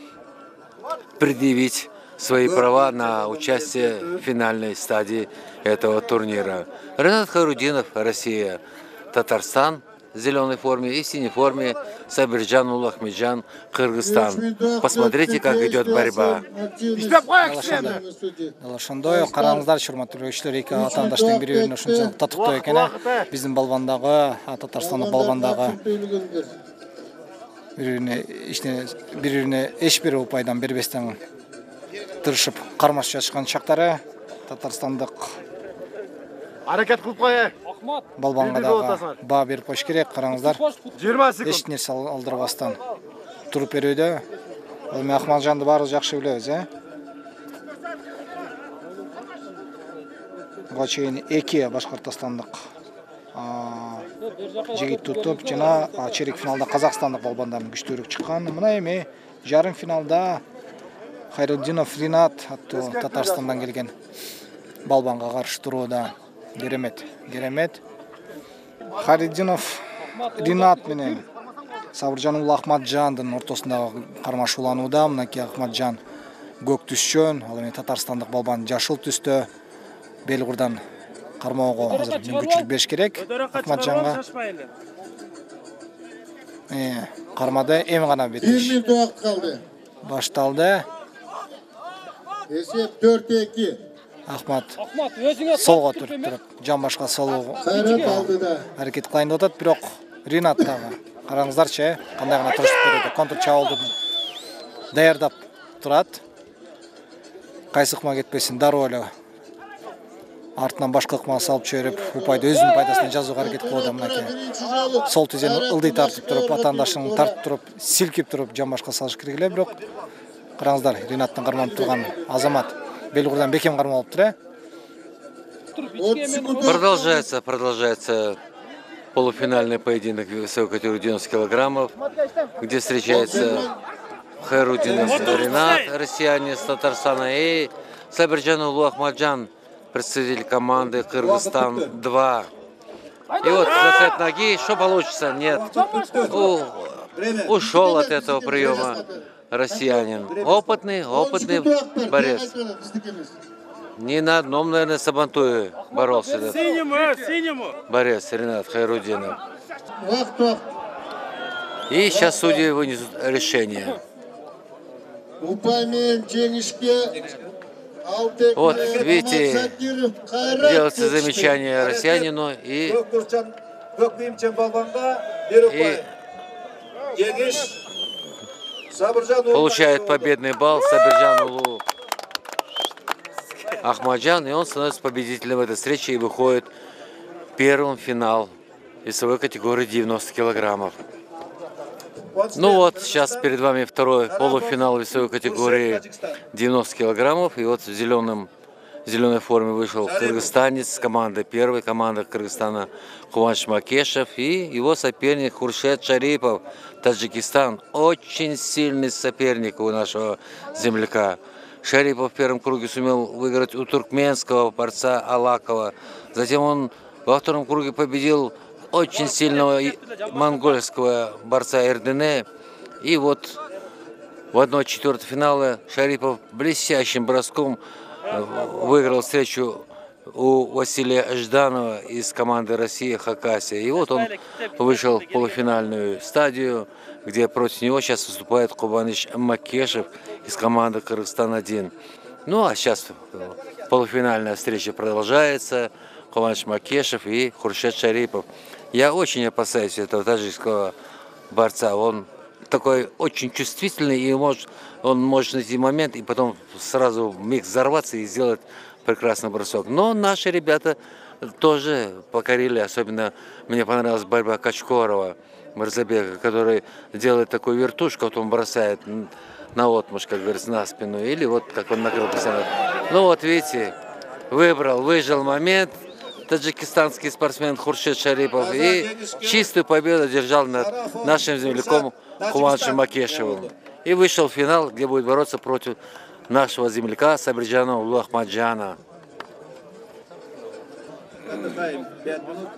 предъявить свои права на участие в финальной стадии этого турнира. Ренат Хайрудинов, Россия, Татарстан в зеленой форме и в синей форме Сабиржан Улахмеджан, Кыргызстан. Посмотрите, как идет борьба. Ошондой караңыздар, урматтуу көрүүчүлөр, эки атаандаштын бири-бирине ушунчалык татыктуу экен. Биздин балбандагы, Татарстандын балбандагы бири-бирине эч бир упайдан бербестен тырышып кармашып жатышкан чактары. Татарстандык Аракет кылып кой. балбанга дагы баа берип коюш керек. Караңыздар, 20 секунд. эч нерсе алдырбастан туруп берүүдө. Эми Ахматжанды баарыбыз жакшы билебиз, Буга чейин эки башкортостандык жигит туруп жана чейрек финалда казакстандык балбандардан күчтүүрөөк чыккан. Мына эми жарым финалда Хайруддинов Ринат аттуу Татарстандан келген балбанга каршы турууда. Керемет. Хайруддинов Ринат менен Сабыржан Ахматжандын ортосундагы кармашууланууда. Мынакей Ахматжан көк түшчөн, ал эми татарстандык балбан жашыл түстө. Белгурдан кармоого азыр мүмкүнчүлүк бериш керек Ахматжанга. Кармады, эми гана бетиш. 1 минут убакыт калды. Башталды. Эсеп 4-2. Ахмат солго туруп, жамбашка солго аракет кылайын деп атат, бирок Ринат дагы. Караңыздарчы, кандай гана турушуп берди. Контр чабуулду даярдап турат. Кайсы ыкма кетпесин, дароо эле артынан башка ыкма салып чөйрөп, упайды өзүнүн пайдасына жазууга аракет кылууда. Мынакей сол тизени ылдый тартып туруп, атаандашын тартып туруп, силкип туруп жамбашка салыш керек эле, бирок караңыздар, Ринаттын карманып турган Азамат Белгурдан бекем кармалыптыр. Продолжается полуфинальный поединок в весовой категории 90 килограммов, где встречается Хайруддинов Ринат, россиянин с Татарстана, и Сабиржан Ахматжан, представитель команды Кыргызстан-2. И вот захват ноги, что получится? Нет. Ушел от этого приема россиянин. Опытный борец. Не на одном, наверное, сабантуе боролся этот борец Ринат Хайруддинов. И сейчас судьи вынесут решение. Вот, видите, делается замечание россиянину и получает победный балл Сабиржан Ахматжан, и он становится победителем этой встречи и выходит первым в финал весовой категории 90 килограммов. Ну вот, сейчас перед вами второй полуфинал весовой категории 90 килограммов. И вот в зеленой форме вышел кыргызстанец, первой команды Кыргызстана Кубанч Макешев и его соперник Хуршет Шарипов, Таджикистан. Очень сильный соперник у нашего земляка. Шарипов в первом круге сумел выиграть у туркменского борца Алакова. Затем он во втором круге победил очень сильного монгольского борца Эрдене. И вот в 1/4 финала Шарипов блестящим броском выиграл встречу у Василия Жданова из команды России Хакасия. И вот он вышел в полуфинальную стадию, где против него сейчас выступает Кубаныч Макешев из команды Кыргызстан-1. Ну а сейчас полуфинальная встреча продолжается. Кубаныч Макешев и Хуршет Шарипов. Я очень опасаюсь этого таджикского борца. Он такой очень чувствительный, и он может найти момент и потом сразу миг взорваться и сделать прекрасный бросок. Но наши ребята тоже покорили. Особенно мне понравилась борьба Качкорова, Мырзабека, который делает такую вертушку, вот он бросает наотмашь, как говорится, на спину, или вот как он накрыл постоянно. Ну вот видите, выжил момент таджикистанский спортсмен Хуршид Шарипов и чистую победу держал над нашим земляком Куваншем Макешевым. И вышел в финал, где будет бороться против нашего земляка Сабирджана Улу Ахмаджана. Отдыхаем 5 минут.